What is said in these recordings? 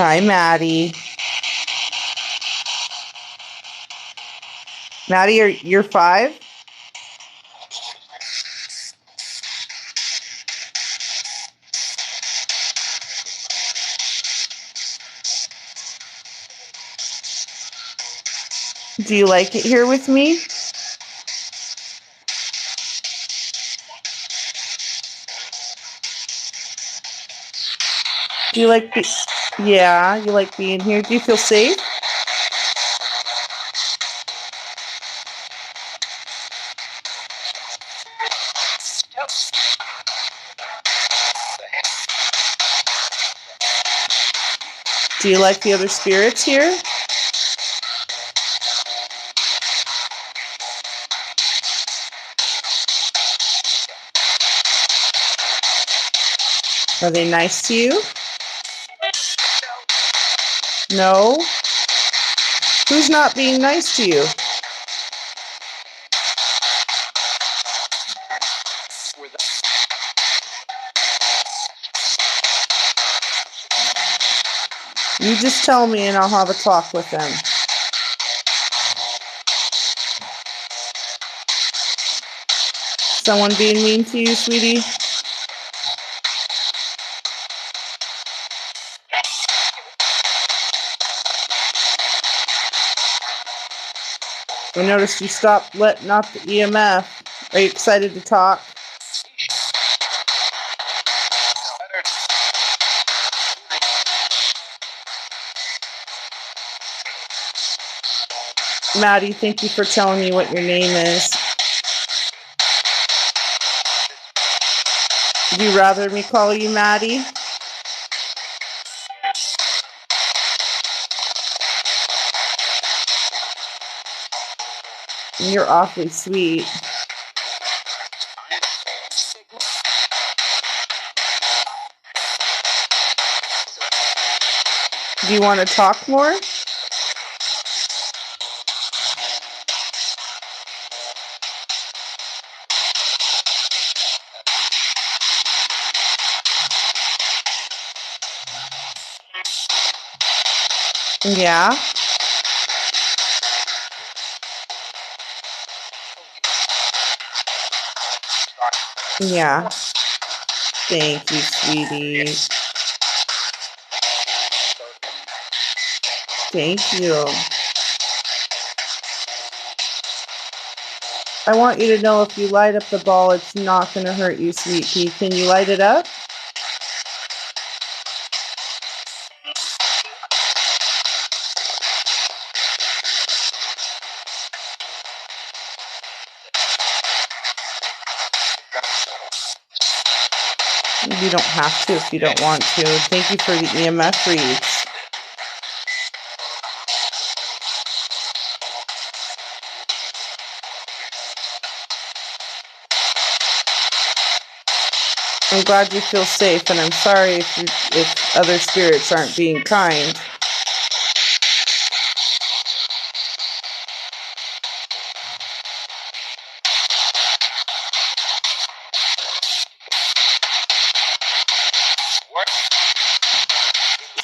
Hi, Maddie. Maddie, you're 5? Do you like it here with me? Do you like Yeah, you like being here? Do you feel safe? Do you like the other spirits here? Are they nice to you? No? Who's not being nice to you? You just tell me and I'll have a talk with them. Someone being mean to you, sweetie? I noticed you stopped letting off the EMF. Are you excited to talk? Maddie, thank you for telling me what your name is. Would you rather me call you Maddie? You're awfully sweet. Do you want to talk more? Yeah. Yeah. Thank you, sweetie. Thank you. I want you to know if you light up the ball, it's not going to hurt you, sweet pea. Can you light it up? You don't have to if you don't want to. Thank you for the EMF reads. I'm glad you feel safe, and I'm sorry if other spirits aren't being kind.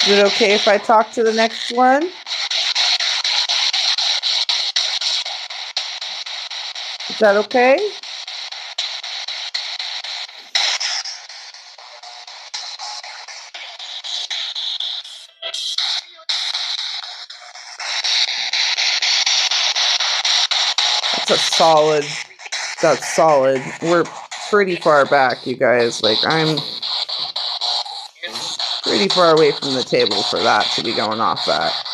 Is it okay if I talk to the next one? Is that okay? That's solid. We're pretty far back, you guys. Like, I'm pretty far away from the table for that to be going off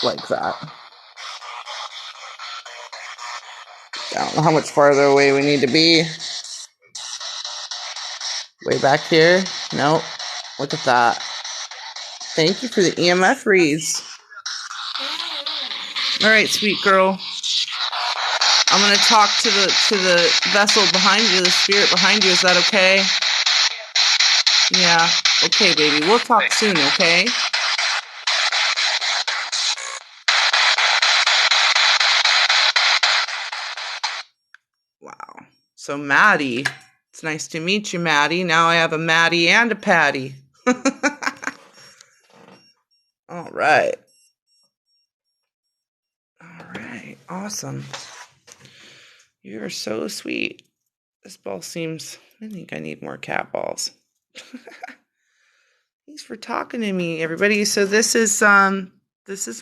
like that. I don't know how much farther away we need to be. Way back here? Nope. Look at that. Thank you for the EMF reads. All right, sweet girl. I'm gonna talk to the vessel behind you, the spirit behind you. Is that okay? Yeah. Okay, baby. We'll talk soon, okay? Wow. So Maddie. It's nice to meet you, Maddie. Now I have a Maddie and a Patty. All right. All right. Awesome. You're so sweet. This ball seems... I think I need more cat balls. Thanks for talking to me, everybody. So this is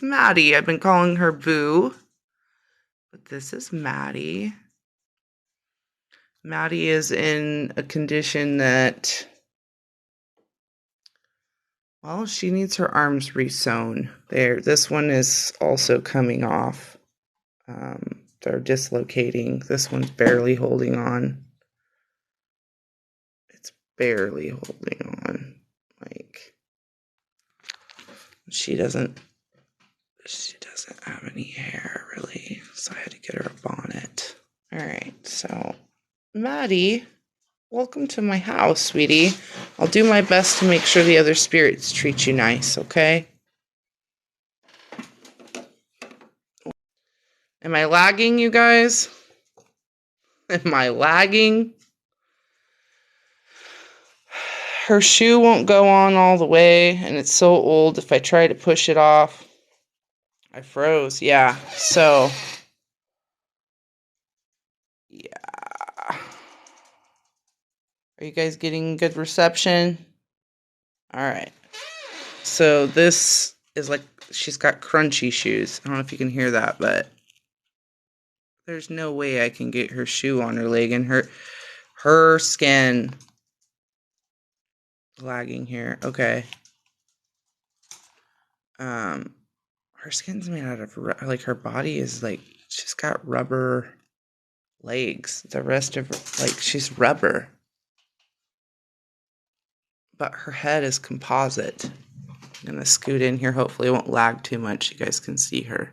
Maddie. I've been calling her Boo. But this is Maddie. Maddie is in a condition that, well, she needs her arms resewn. There, this one is also coming off. They're dislocating. This one's barely holding on. It's barely holding on. Like, she doesn't have any hair, really. So I had to get her a bonnet. All right, so Maddie, welcome to my house, sweetie. I'll do my best to make sure the other spirits treat you nice, okay? Am I lagging, you guys? Am I lagging? Her shoe won't go on all the way, and it's so old. If I try to push it off, I froze. Yeah, so... yeah. Are you guys getting good reception? All right. So this is like, she's got crunchy shoes. I don't know if you can hear that, but there's no way I can get her shoe on her leg, and her skin lagging here. Okay. Her skin's made out of, like, her body is like, she's got rubber legs. The rest of her, like, she's rubber. But her head is composite. I'm gonna scoot in here. Hopefully it won't lag too much. You guys can see her.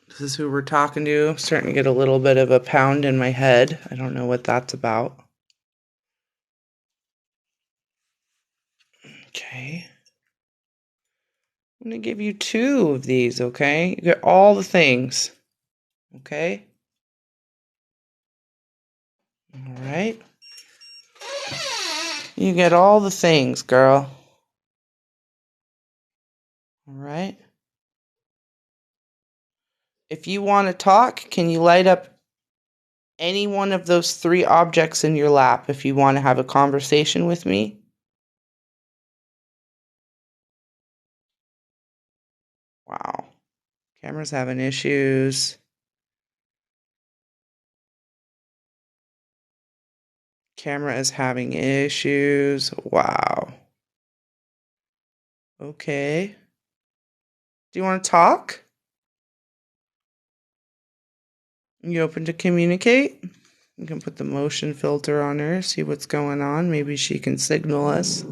This is who we're talking to. I'm starting to get a little bit of a pound in my head. I don't know what that's about. Okay. I'm going to give you 2 of these, okay? You get all the things, okay? All right. You get all the things, girl. All right. If you want to talk, can you light up any one of those 3 objects in your lap if you want to have a conversation with me? Wow. Camera's having issues. Camera is having issues. Wow. Okay. Do you want to talk? You open to communicate? You can put the motion filter on her, see what's going on. Maybe she can signal us.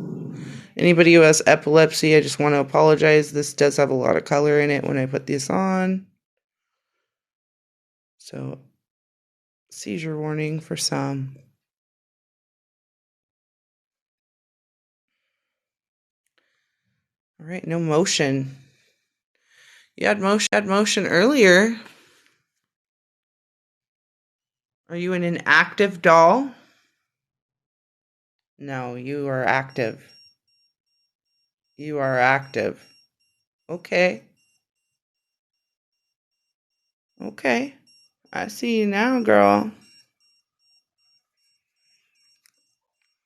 Anybody who has epilepsy, I just want to apologize. This does have a lot of color in it when I put this on. So, seizure warning for some. All right, no motion. You had motion earlier. Are you in an active doll? No, you are active. You are active. Okay. Okay. I see you now, girl.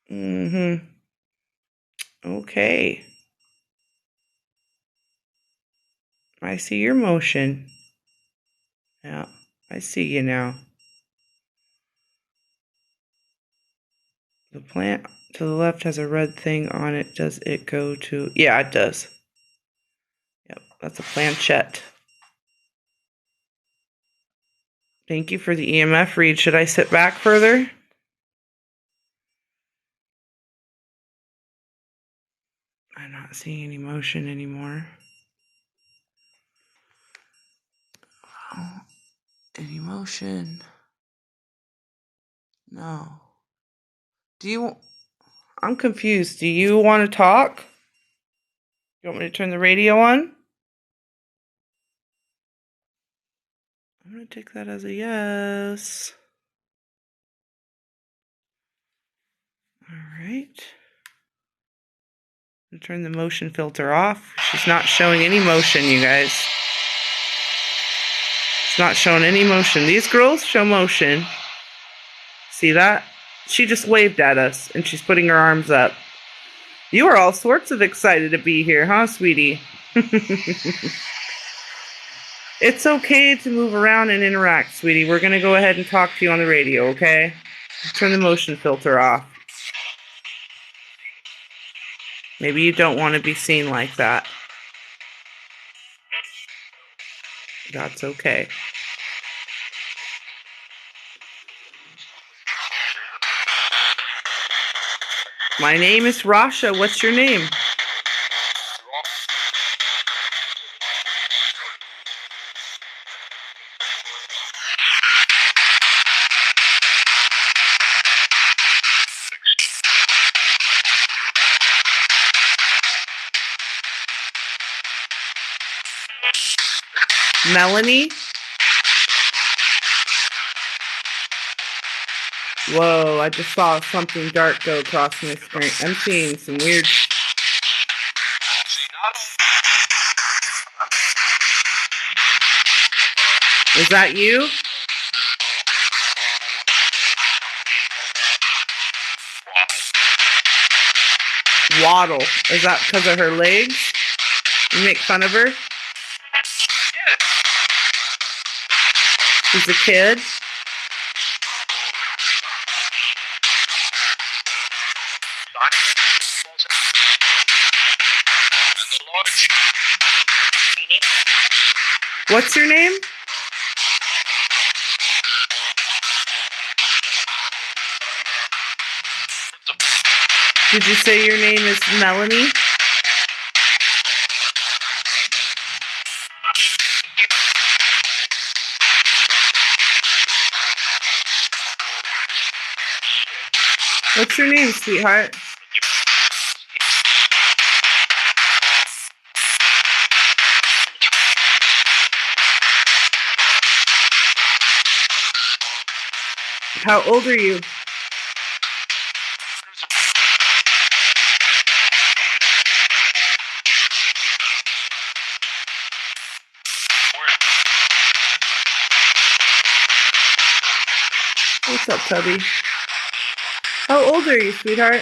Mm-hmm. Okay. I see your motion. Yeah, I see you now. The plant to the left has a red thing on it. Does it go to... yeah, it does. Yep, that's a planchette. Thank you for the EMF read. Should I sit back further? I'm not seeing any motion anymore. Oh, any motion? No. Do you... I'm confused. Do you want to talk? You want me to turn the radio on? I'm going to take that as a yes. All right. Turn the motion filter off. She's not showing any motion, you guys. It's not showing any motion. These girls show motion. See that? She just waved at us, and she's putting her arms up. You are all sorts of excited to be here, huh, sweetie? It's okay to move around and interact, sweetie. We're going to go ahead and talk to you on the radio, okay? Turn the motion filter off. Maybe you don't want to be seen like that. That's okay. My name is Rasha. What's your name? Melanie? Whoa, I just saw something dark go across my screen. I'm seeing some weird... Is that you? Waddle. Is that because of her legs? You make fun of her? She's a kid? What's your name? Did you say your name is Melanie? What's your name, sweetheart? How old are you? What's up, Tubby? How old are you, sweetheart?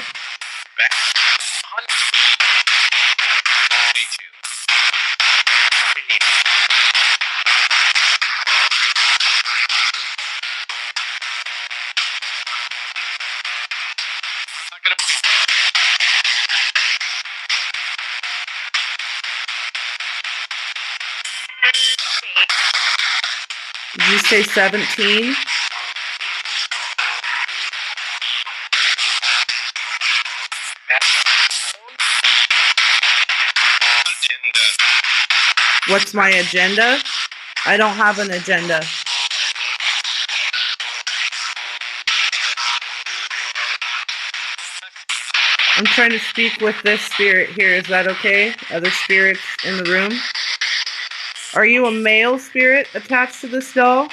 Did you say 17? What's my agenda? I don't have an agenda. I'm trying to speak with this spirit here. Is that okay? Other spirits in the room? Are you a male spirit attached to this doll?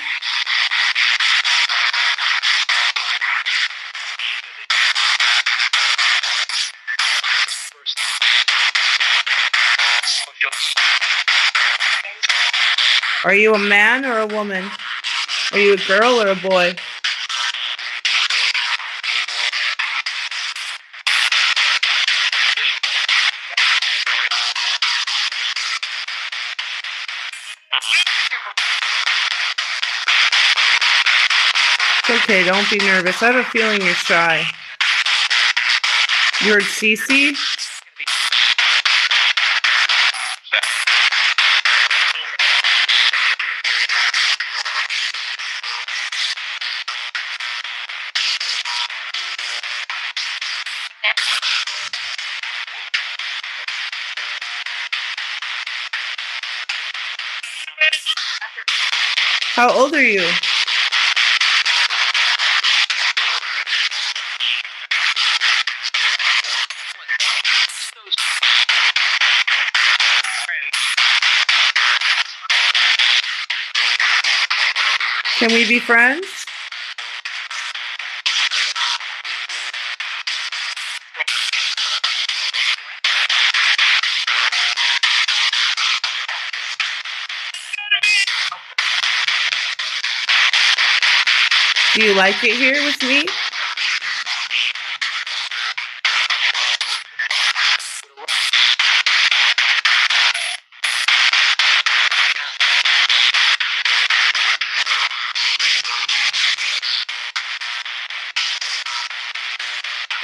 Are you a man or a woman? Are you a girl or a boy? It's okay, don't be nervous. I have a feeling you're shy. You heard Cece? How old are you? Can we be friends? Do you like it here with me?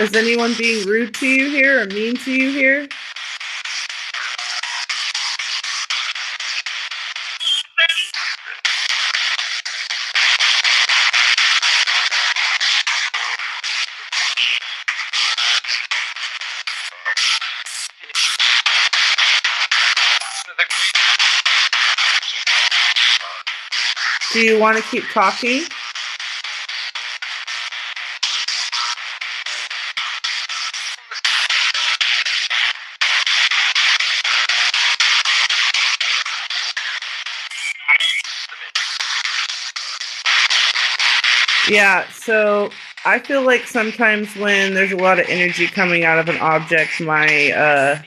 Is anyone being rude to you here or mean to you here? Do you want to keep talking? Yeah, so I feel like sometimes when there's a lot of energy coming out of an object, my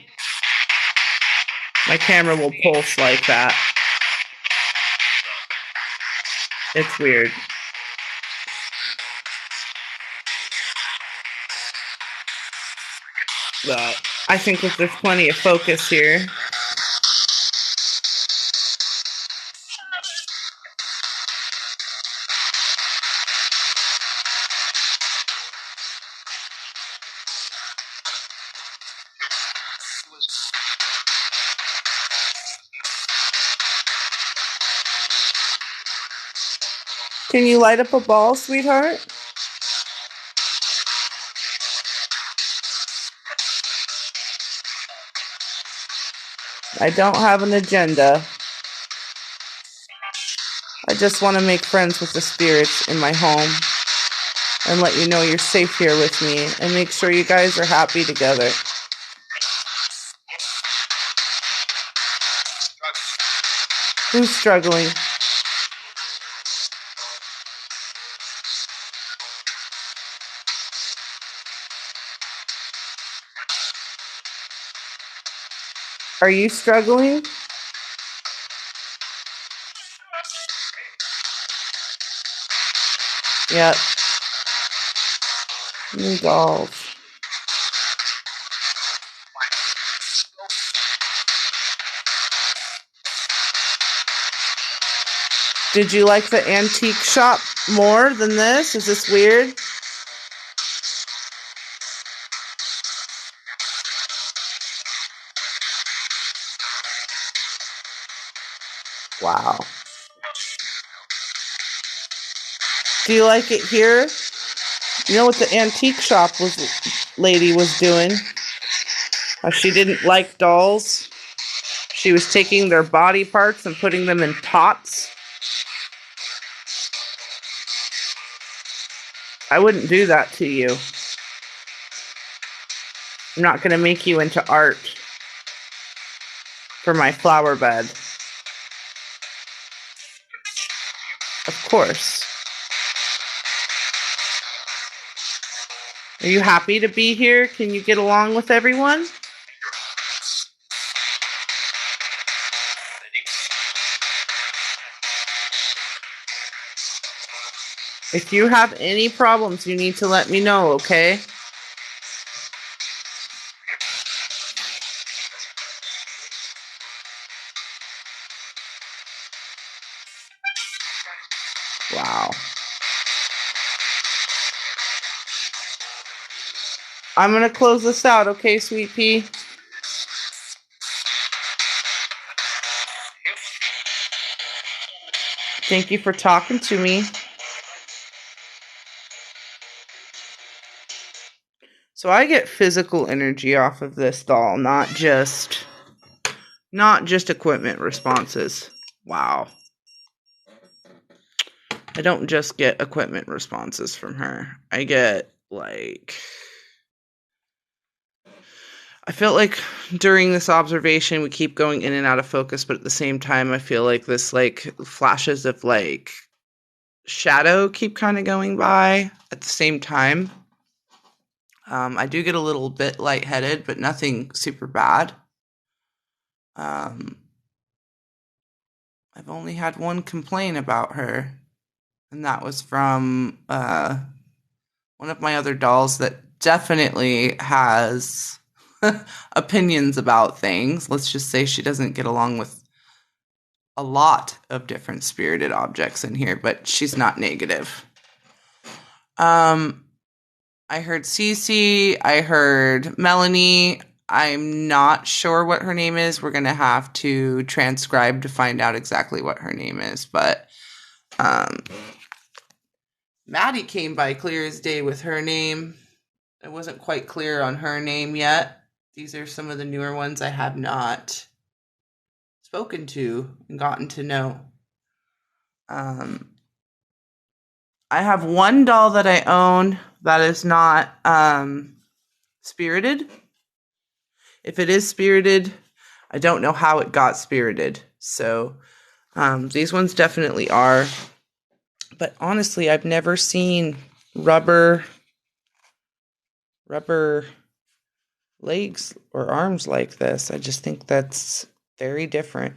camera will pulse like that. It's weird. But I think that there's plenty of focus here. Can you light up a ball, sweetheart? I don't have an agenda. I just want to make friends with the spirits in my home and let you know you're safe here with me and make sure you guys are happy together. Who's struggling? Are you struggling? Yep. New dolls. Did you like the antique shop more than this? Is this weird? Wow. Do you like it here? You know what the antique shop lady was doing? She didn't like dolls. She was taking their body parts and putting them in pots. I wouldn't do that to you. I'm not going to make you into art for my flower bed. Of course. Are you happy to be here? Can you get along with everyone? If you have any problems, you need to let me know, okay? Wow. I'm going to close this out, okay, Sweet Pea? Thank you for talking to me. So I get physical energy off of this doll, not just equipment responses. Wow. I don't just get equipment responses from her. I get I felt like during this observation we keep going in and out of focus, but at the same time I feel like this flashes of shadow keep kind of going by at the same time. I do get a little bit lightheaded, but nothing super bad. I've only had one complaint about her, And that was from one of my other dolls that definitely has opinions about things. Let's just say she doesn't get along with a lot of different spirited objects in here, but she's not negative. I heard Cece, I heard Melanie. I'm not sure what her name is. We're going to have to transcribe to find out exactly what her name is, but Maddie came by clear as day with her name. I wasn't quite clear on her name yet. These are some of the newer ones I have not spoken to and gotten to know. I have one doll that I own that is not spirited. If it is spirited, I don't know how it got spirited. So these ones definitely are. But honestly, I've never seen rubber legs or arms like this. I just think that's very different.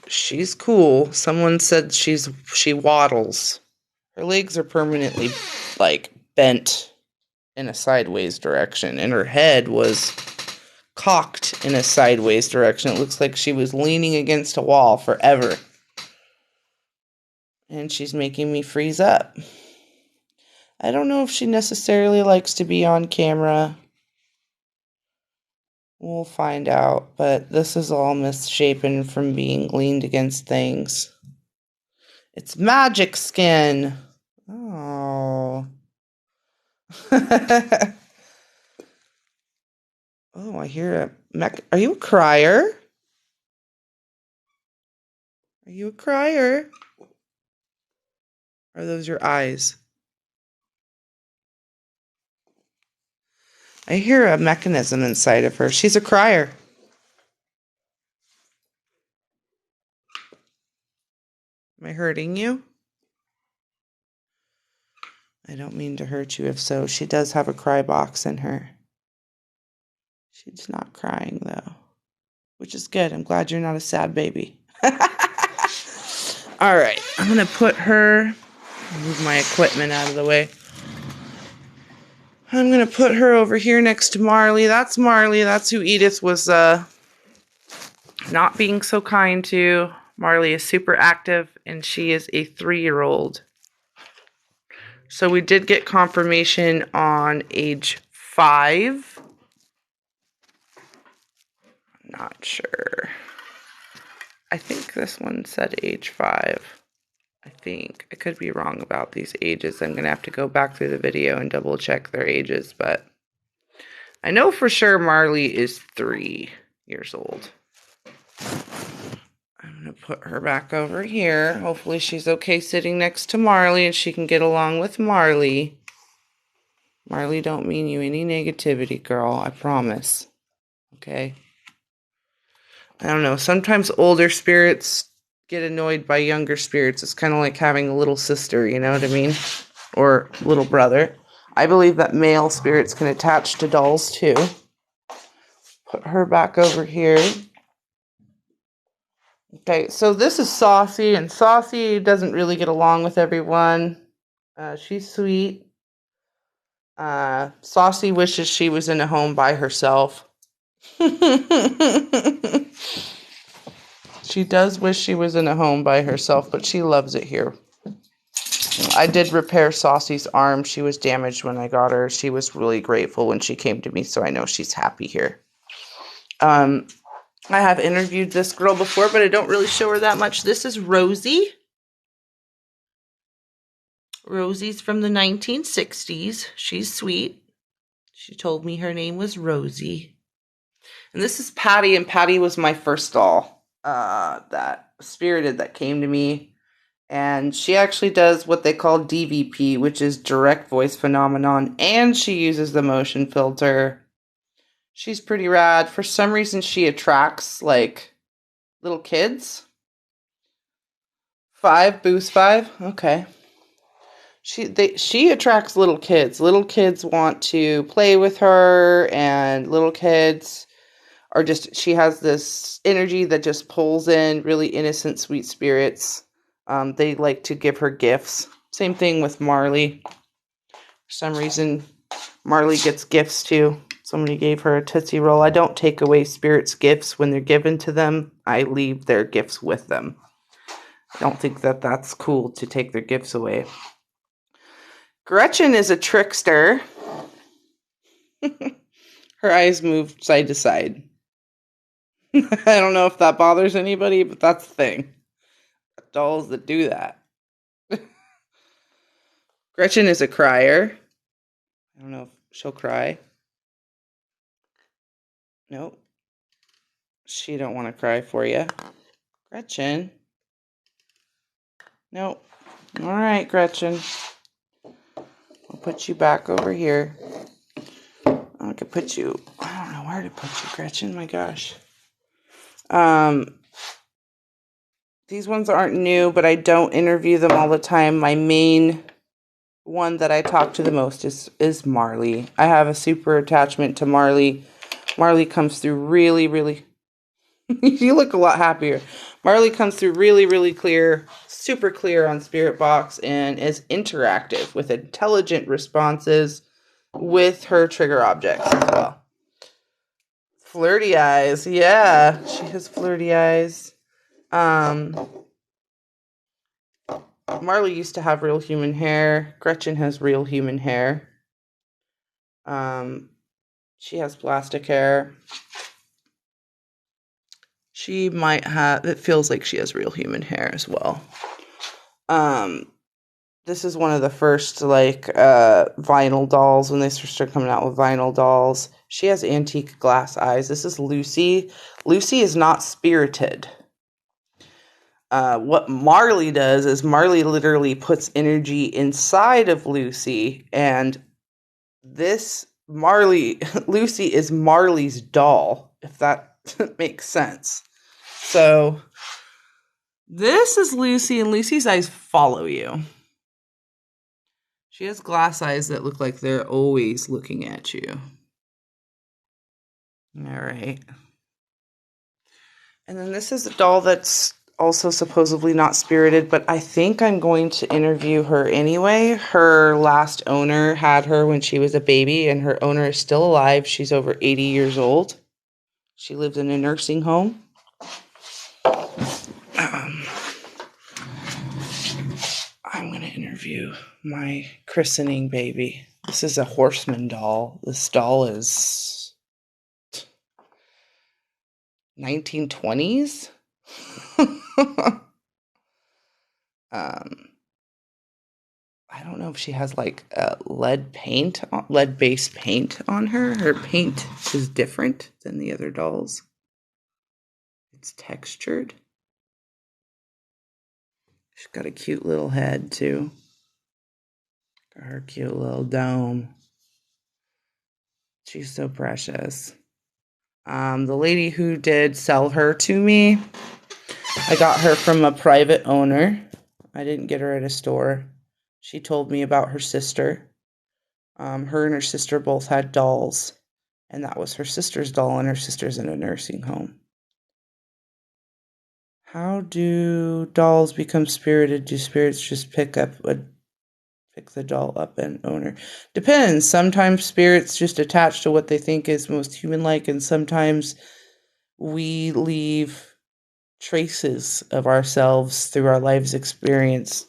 She's cool. Someone said she waddles. Her legs are permanently like bent in a sideways direction, and her head was cocked in a sideways direction. It looks like she was leaning against a wall forever. And she's making me freeze up. I don't know if she necessarily likes to be on camera. We'll find out, but this is all misshapen from being leaned against things. It's Magic Skin. Oh. Oh, I hear are you a crier? Are you a crier? Are those your eyes? I hear a mechanism inside of her. She's a crier. Am I hurting you? I don't mean to hurt you. If so, she does have a cry box in her. She's not crying, though, which is good. I'm glad you're not a sad baby. All right, I'm going to put her, move my equipment out of the way. I'm going to put her over here next to Marley. That's Marley. That's who Edith was not being so kind to. Marley is super active, and she is a 3-year-old. So we did get confirmation on age 5. Not sure. I think this one said age 5. I think. I could be wrong about these ages. I'm going to have to go back through the video and double check their ages, but I know for sure Marley is 3 years old. I'm going to put her back over here. Hopefully she's okay sitting next to Marley and she can get along with Marley. Marley, don't mean you any negativity, girl. I promise. Okay? I don't know. Sometimes older spirits get annoyed by younger spirits. It's kind of like having a little sister, you know what I mean? Or little brother. I believe that male spirits can attach to dolls too. Put her back over here. Okay, so this is Saucy, and Saucy doesn't really get along with everyone. She's sweet. Saucy wishes she was in a home by herself. She does wish she was in a home by herself, but she loves it here. I did repair Saucy's arm. She was damaged when I got her. She was really grateful when she came to me, so I know she's happy here. I have interviewed this girl before, but I don't really show her that much. This is Rosie. Rosie's from the 1960s. She's sweet. She told me her name was Rosie. And this is Patty, and Patty was my first doll that spirited that came to me. And she actually does what they call DVP, which is direct voice phenomenon, and she uses the motion filter. She's pretty rad. For some reason, she attracts, like, little kids. 5, boost 5. Okay. She attracts little kids. Little kids want to play with her, and little kids are just, she has this energy that just pulls in really innocent, sweet spirits. They like to give her gifts. Same thing with Marley. For some reason, Marley gets gifts too. Somebody gave her a Tootsie Roll. I don't take away spirits' gifts when they're given to them. I leave their gifts with them. I don't think that that's cool to take their gifts away. Gretchen is a trickster. Her eyes move side to side. I don't know if that bothers anybody, but that's the thing. Dolls that do that. Gretchen is a crier. I don't know if she'll cry. Nope. She don't want to cry for you. Gretchen. Nope. All right, Gretchen. I'll put you back over here. I could put you, I don't know where to put you, Gretchen. My gosh. These ones aren't new, but I don't interview them all the time. My main one that I talk to the most is Marley. I have a super attachment to Marley. Marley comes through really, really, you look a lot happier. Marley comes through really, really clear, super clear on Spirit Box, and is interactive with intelligent responses with her trigger objects as well. Flirty eyes. Yeah, she has flirty eyes. Marley used to have real human hair. Gretchen has real human hair. She has plastic hair. She might have, it feels like she has real human hair as well. This is one of the first, vinyl dolls when they started coming out with vinyl dolls. She has antique glass eyes. This is Lucy. Lucy is not spirited. What Marley does is Marley literally puts energy inside of Lucy, and this Lucy is Marley's doll, if that makes sense. So this is Lucy, and Lucy's eyes follow you. She has glass eyes that look like they're always looking at you. All right. And then this is a doll that's also supposedly not spirited, but I think I'm going to interview her anyway. Her last owner had her when she was a baby, and her owner is still alive. She's over 80 years old. She lives in a nursing home. I'm going to interview my christening baby. This is a horseman doll. This doll is 1920s. I don't know if she has lead-based paint on her. Her paint is different than the other dolls. It's textured. She's got a cute little head too. Got her cute little dome. She's so precious. The lady who did sell her to me, I got her from a private owner. I didn't get her at a store. She told me about her sister. Her and her sister both had dolls, and that was her sister's doll, and her sister's in a nursing home. How do dolls become spirited? Do spirits just pick the doll up and owner? Depends. Sometimes spirits just attach to what they think is most human-like, and sometimes we leave traces of ourselves through our lives experiences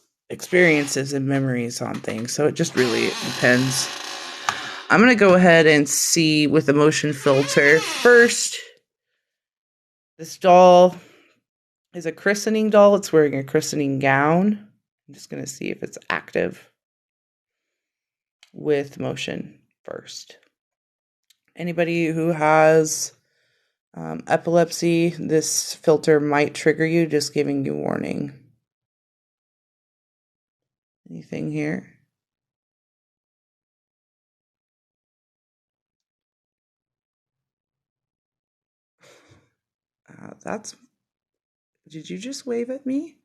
and memories on things. So it just really depends. I'm going to go ahead and see with the motion filter. First, this doll is a christening doll. It's wearing a christening gown. I'm just going to see if it's active with motion first. Anybody who has epilepsy, this filter might trigger you, just giving you warning. Anything here? Did you just wave at me?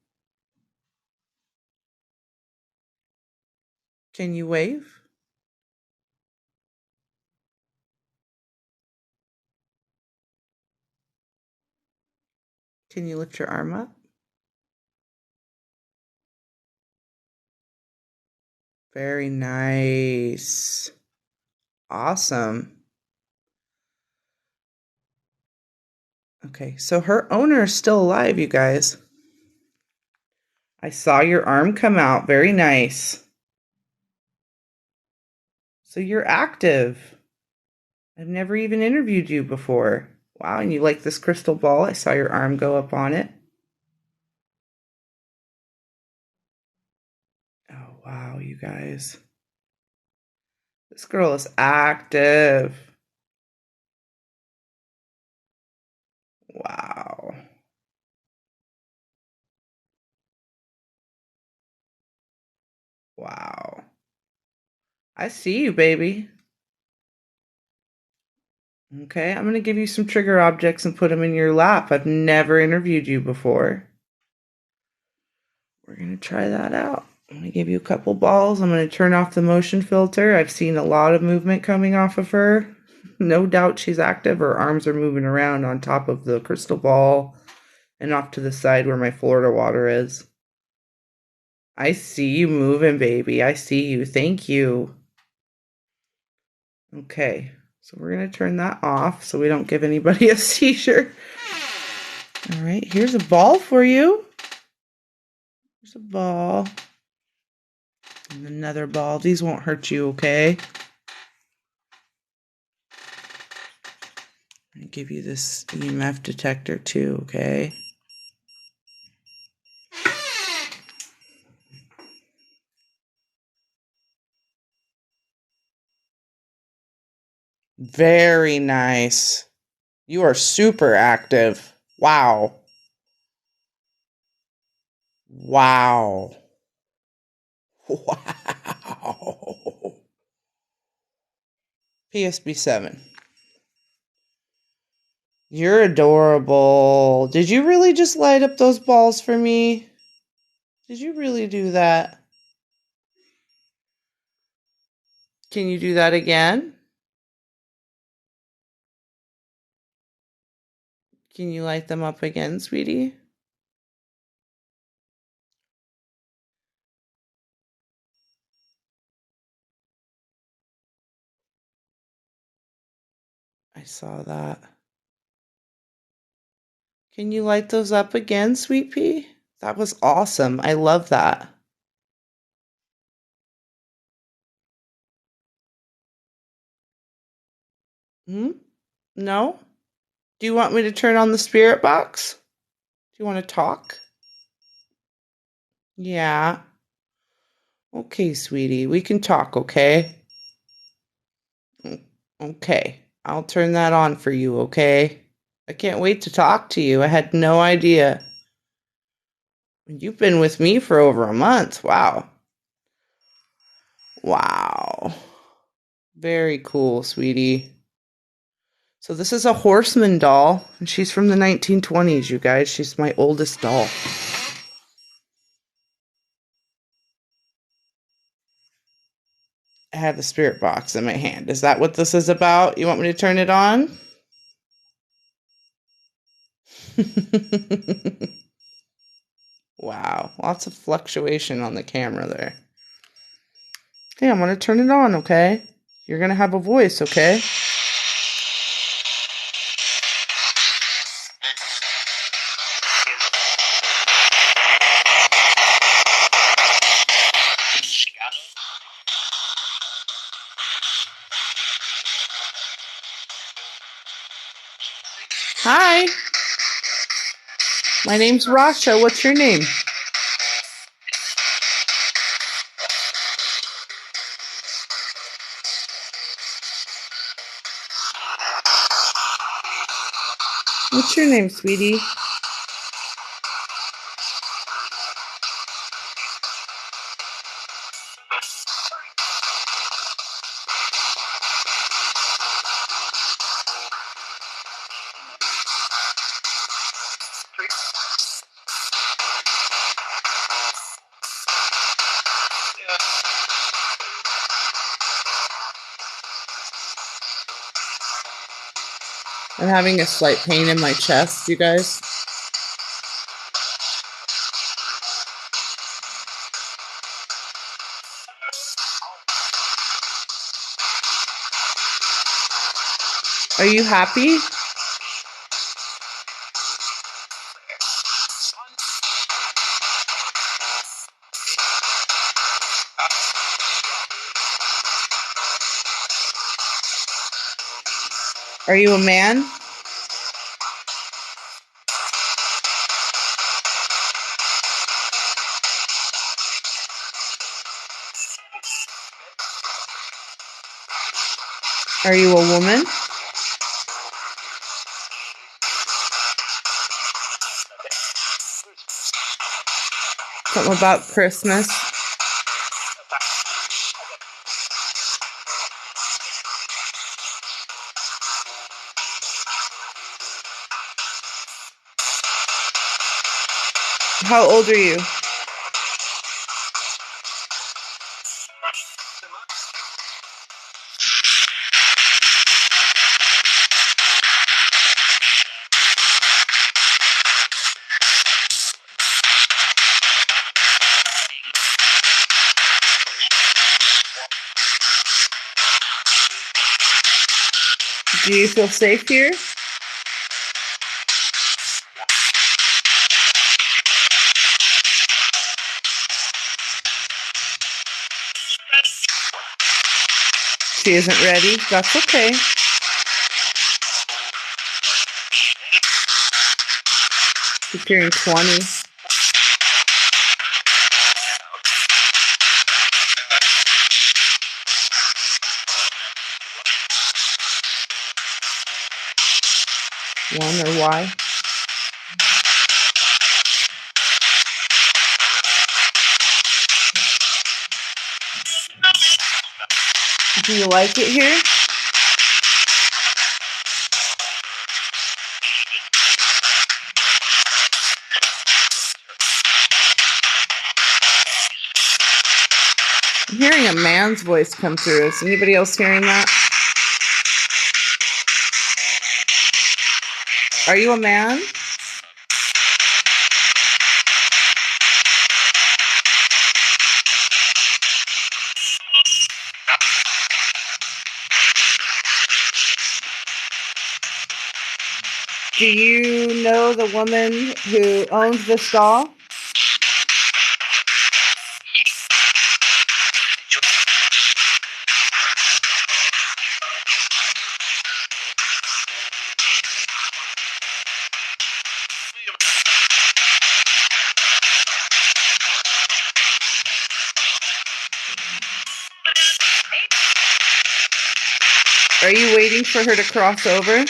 Can you wave? Can you lift your arm up? Very nice. Awesome. Okay, so her owner is still alive, you guys. I saw your arm come out. Very nice. So you're active. I've never even interviewed you before. Wow, and you like this crystal ball? I saw your arm go up on it. Oh, wow, you guys. This girl is active. Wow. Wow. I see you, baby. Okay, I'm going to give you some trigger objects and put them in your lap. I've never interviewed you before. We're going to try that out. I'm going to give you a couple balls. I'm going to turn off the motion filter. I've seen a lot of movement coming off of her. No doubt she's active. Her arms are moving around on top of the crystal ball and off to the side where my Florida water is. I see you moving, baby. I see you. Thank you. Okay, so we're going to turn that off so we don't give anybody a seizure. All right, here's a ball for you. Here's a ball. And another ball. These won't hurt you, okay? I'm going to give you this EMF detector too, okay? Very nice. You are super active. Wow. Wow. Wow. PSB7. You're adorable. Did you really just light up those balls for me? Did you really do that? Can you do that again? Can you light them up again, sweetie? I saw that. Can you light those up again, sweet pea? That was awesome. I love that. Hmm? No? Do you want me to turn on the spirit box? Do you want to talk? Yeah. Okay, sweetie. We can talk, okay? Okay. I'll turn that on for you, okay? I can't wait to talk to you. I had no idea. You've been with me for over a month. Wow. Wow. Very cool, sweetie. So this is a Horseman doll, and she's from the 1920s, you guys. She's my oldest doll. I have the spirit box in my hand. Is that what this is about? You want me to turn it on? Wow, lots of fluctuation on the camera there. Okay, I'm going to turn it on, okay? You're going to have a voice, okay? Hi. My name's Rasha. What's your name? What's your name, sweetie? I'm having a slight pain in my chest, you guys. Are you happy? Are you a man? Are you a woman? Something about Christmas. How old are you? Do you feel safe here? She isn't ready. That's okay. She's turning 20. Wonder why. Do you like it here? I'm hearing a man's voice come through. Is anybody else hearing that? Are you a man? Do you know the woman who owns this doll? Are you waiting for her to cross over?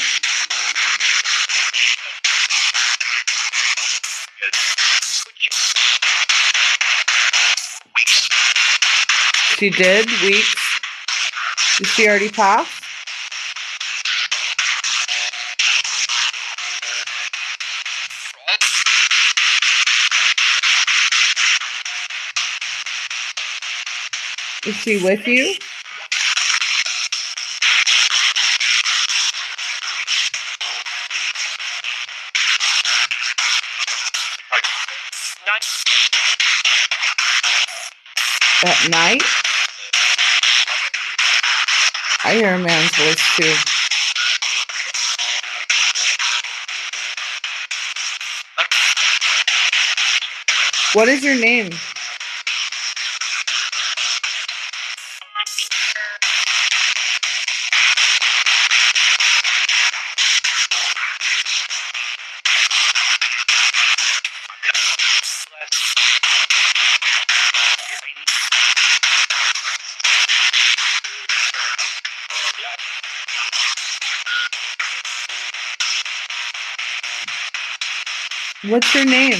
She did? Weeks? Did she already pass? Is she with you? At night? I hear a man's voice too. What is your name? What's your name?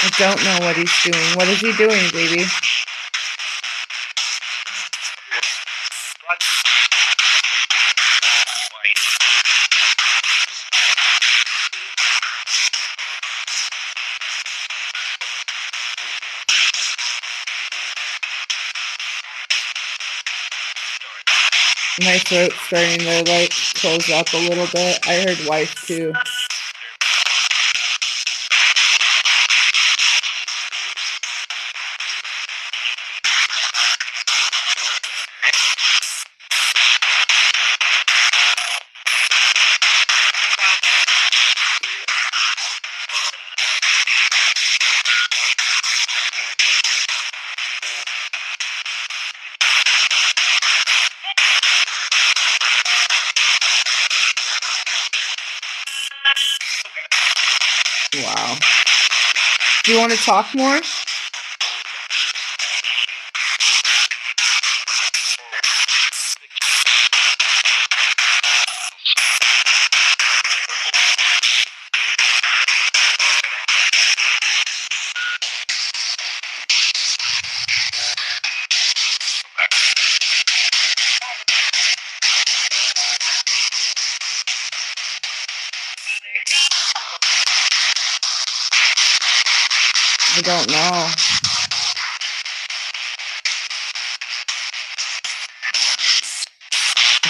I don't know what he's doing. What is he doing, baby? My throat's starting to like close up a little bit. I heard wife too. Wow. Do you want to talk more? I don't know.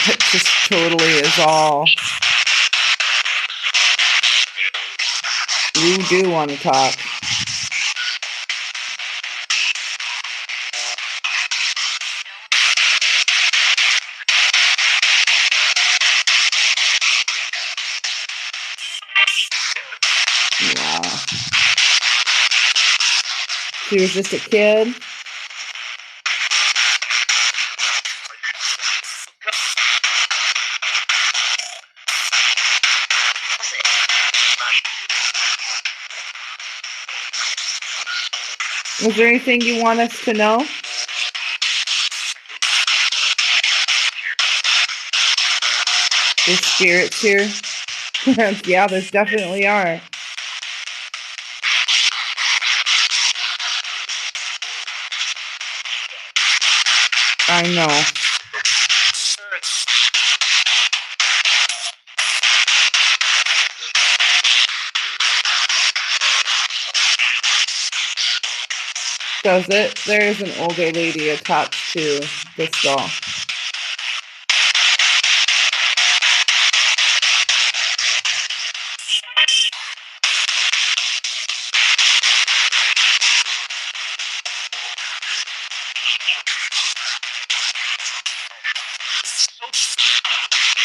It just totally is all. You do want to talk. Wow. She was just a kid. Was there anything you want us to know? There's spirits here. Yeah, there definitely are. I know. Does it? There is an older lady attached to this doll.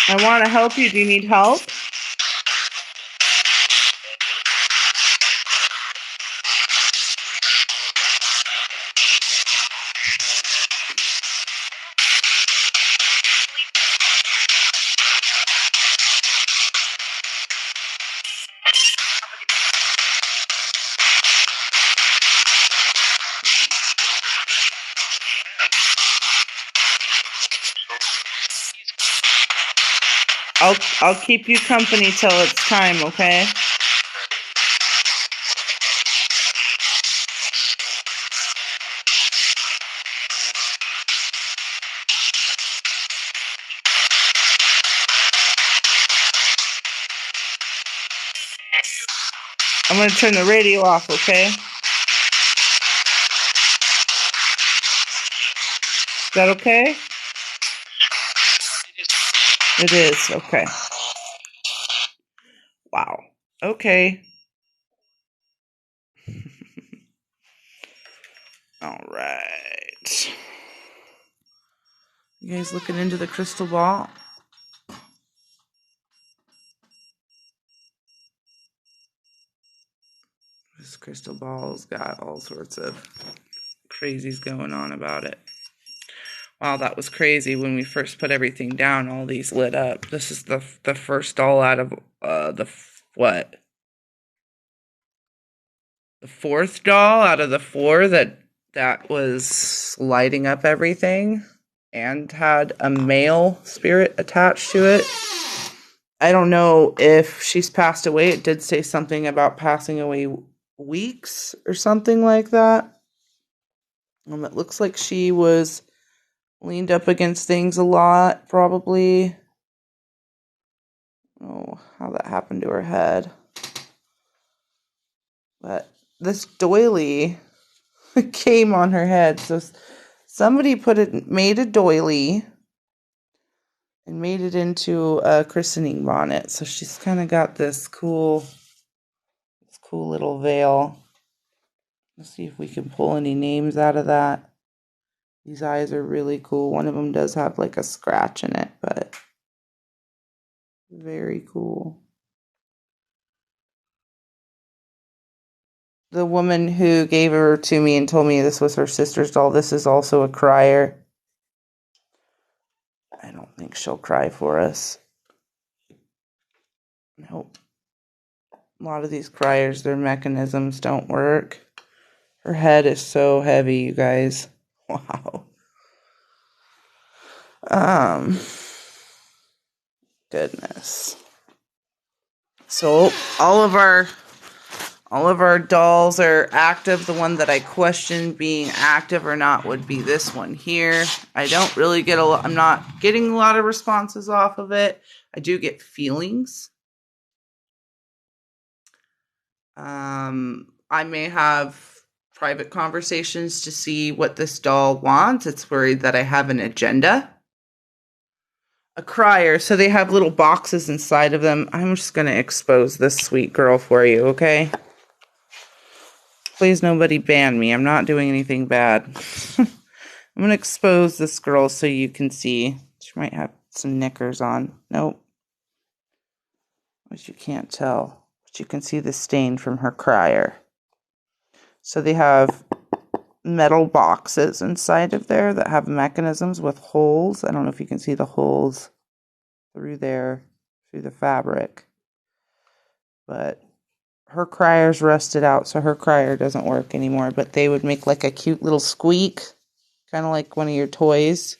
I want to help you. Do you need help? I'll keep you company till it's time, okay? I'm gonna turn the radio off, okay? Is that okay? It is, okay. Wow. Okay. All right. You guys looking into the crystal ball? This crystal ball's got all sorts of crazies going on about it. Wow, that was crazy. When we first put everything down, all these lit up. This is the first doll out of the fourth doll out of the four that was lighting up everything and had a male spirit attached to it. I don't know if she's passed away. It did say something about passing away weeks or something like that. It looks like she was leaned up against things a lot, probably. Oh, how that happened to her head. But this doily came on her head. So somebody made a doily and made it into a christening bonnet. So she's kind of got this cool little veil. Let's see if we can pull any names out of that. These eyes are really cool. One of them does have like a scratch in it, but very cool. The woman who gave her to me and told me this was her sister's doll, this is also a crier. I don't think she'll cry for us. Nope. A lot of these criers, their mechanisms don't work. Her head is so heavy, you guys. Wow. Goodness. So all of our dolls are active. The one that I question being active or not would be this one here. I don't really get I'm not getting a lot of responses off of it. I do get feelings. I may have private conversations to see what this doll wants. It's worried that I have an agenda. A crier, so they have little boxes inside of them. I'm just going to expose this sweet girl for you, okay? Please nobody ban me. I'm not doing anything bad. I'm going to expose this girl so you can see. She might have some knickers on. Nope. Which you can't tell. But you can see the stain from her crier. So they have metal boxes inside of there that have mechanisms with holes. I don't know if you can see the holes through there, through the fabric. But her crier's rusted out, so her crier doesn't work anymore. But they would make like a cute little squeak, kind of like one of your toys.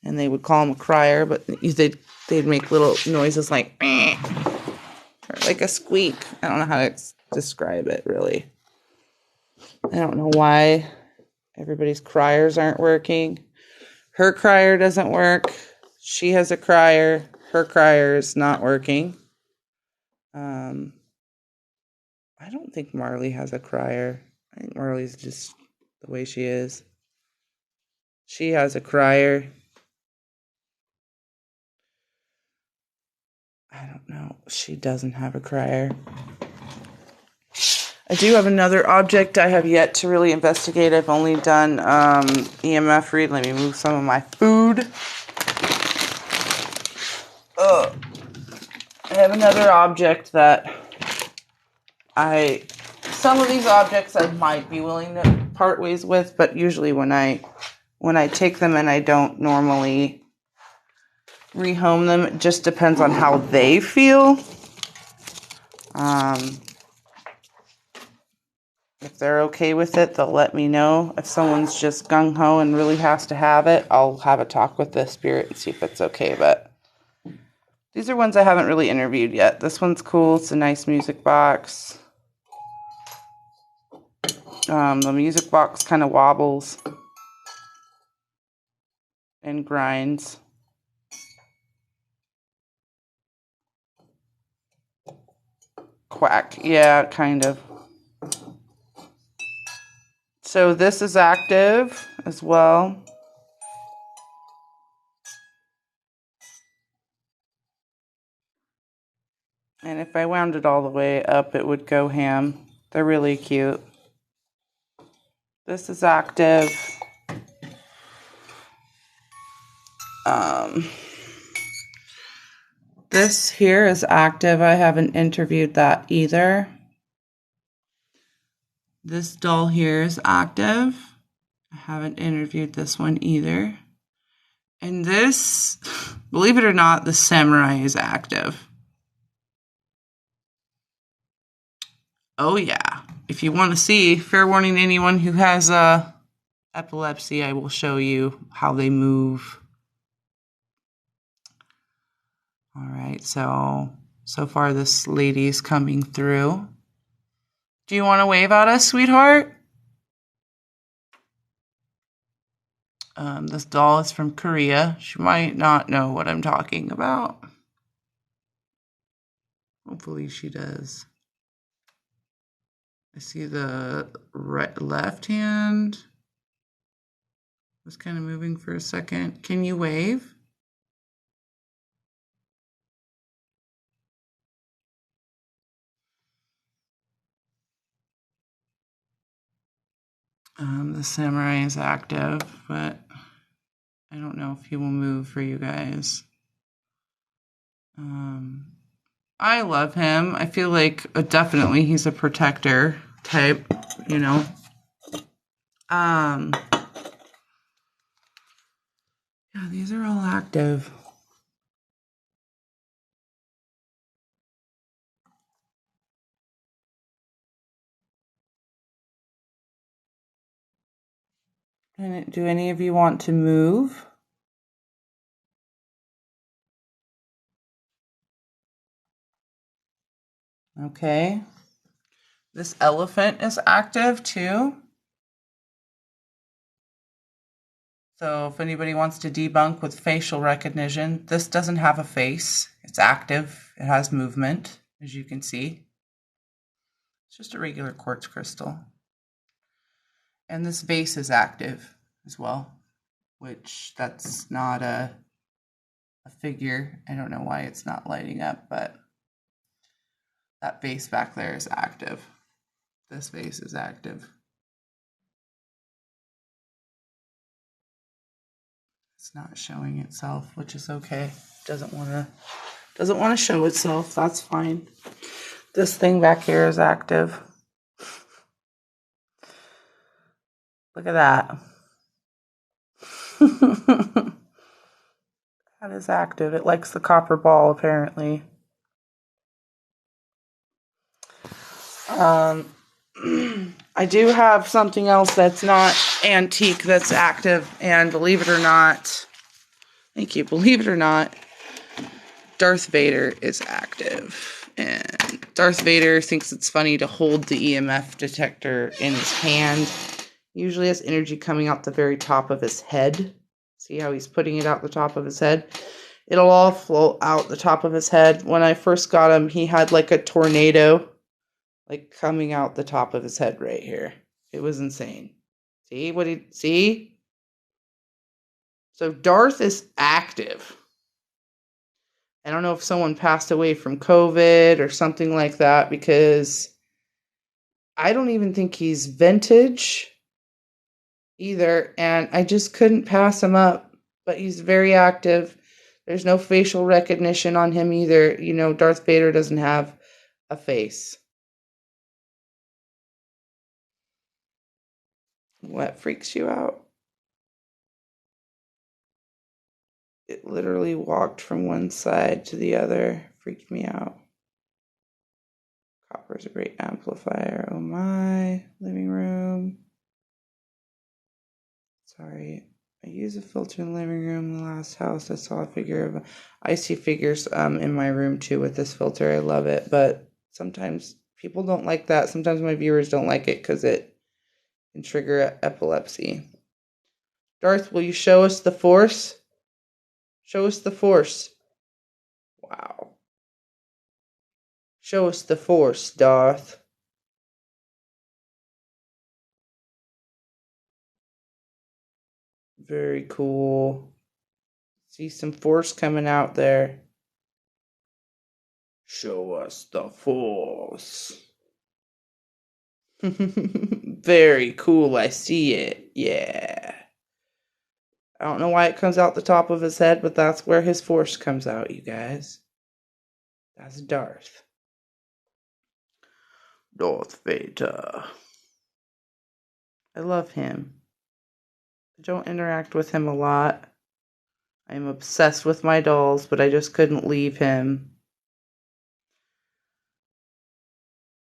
And they would call them a crier, but they'd make little noises like or like a squeak. I don't know how to describe it, really. I don't know why everybody's criers aren't working. Her crier doesn't work. She has a crier. Her crier is not working. I don't think Marley has a crier. I think Marley's just the way she is. She has a crier. I don't know. She doesn't have a crier. I do have another object I have yet to really investigate. I've only done EMF read. Let me move some of my food. I have another object that some of these objects I might be willing to part ways with, but usually when I take them and I don't normally rehome them, it just depends on how they feel. If they're okay with it, they'll let me know. If someone's just gung-ho and really has to have it, I'll have a talk with the spirit and see if it's okay. But these are ones I haven't really interviewed yet. This one's cool. It's a nice music box. The music box kind of wobbles and grinds. Quack. Yeah, kind of. So this is active as well. And if I wound it all the way up, it would go ham. They're really cute. This is active. This here is active. I haven't interviewed that either. This doll here is active. I haven't interviewed this one either. And this, believe it or not, the samurai is active. Oh yeah. If you want to see, fair warning to anyone who has epilepsy, I will show you how they move. All right, so far this lady's coming through. Do you want to wave at us, sweetheart? This doll is from Korea. She might not know what I'm talking about. Hopefully she does. I see the left hand was kind of moving for a second. Can you wave? The samurai is active, but I don't know if he will move for you guys. I love him. I feel like definitely he's a protector type, you know. Yeah, these are all active. Do any of you want to move? Okay. This elephant is active too. So if anybody wants to debunk with facial recognition, this doesn't have a face. It's active. It has movement, as you can see. It's just a regular quartz crystal. And this vase is active as well, which that's not a figure. I don't know why it's not lighting up, but that vase back there is active. This vase is active. It's not showing itself, which is okay. Doesn't want to show itself. That's fine. This thing back here is active. Look at that. That is active. It likes the copper ball, apparently. I do have something else that's not antique that's active, and believe it or not, thank you, believe it or not, Darth Vader is active. And Darth Vader thinks it's funny to hold the EMF detector in his hand. He usually has energy coming out the very top of his head. See how he's putting it out the top of his head? It'll all float out the top of his head. When I first got him, he had like a tornado like coming out the top of his head right here. It was insane. See? So Darth is active. I don't know if someone passed away from COVID or something like that, because I don't even think he's vintage either, and I just couldn't pass him up. But he's very active. There's no facial recognition on him either. You know, Darth Vader doesn't have a face. What freaks you out? It literally walked from one side to the other. Freaked me out. Copper is a great amplifier. Oh my. Living room. Sorry. I use a filter in the living room. In the last house, I saw a figure of... I see figures in my room too with this filter. I love it. But sometimes people don't like that. Sometimes my viewers don't like it because it can trigger epilepsy. Darth, will you show us the Force? Show us the Force. Wow. Show us the Force, Darth. Very cool. See some Force coming out there. Show us the Force. Very cool. I see it. Yeah. I don't know why it comes out the top of his head, but that's where his Force comes out, you guys. That's Darth. Darth Vader. I love him. I don't interact with him a lot. I'm obsessed with my dolls, but I just couldn't leave him.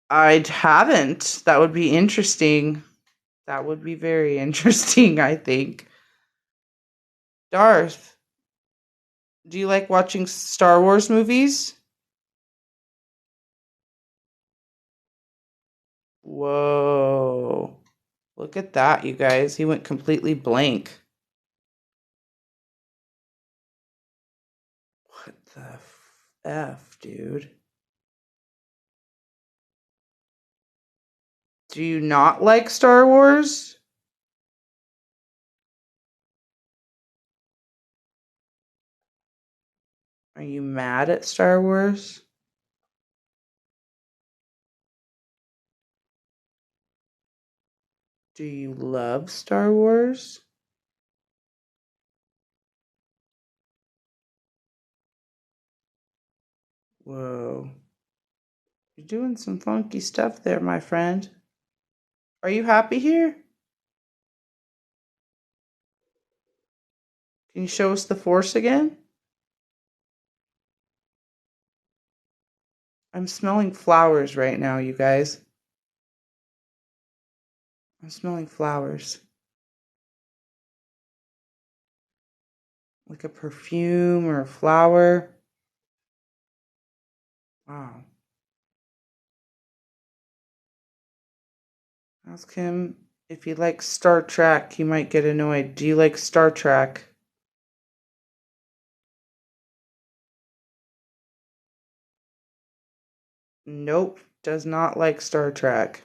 I haven't. That would be interesting. That would be very interesting, I think. Darth, do you like watching Star Wars movies? Whoa. Look at that, you guys. He went completely blank. What the F, dude? Do you not like Star Wars? Are you mad at Star Wars? Do you love Star Wars? Whoa. You're doing some funky stuff there, my friend. Are you happy here? Can you show us the Force again? I'm smelling flowers right now, you guys. I'm smelling flowers. Like a perfume or a flower. Wow. Ask him if he likes Star Trek. He might get annoyed. Do you like Star Trek? Nope, does not like Star Trek.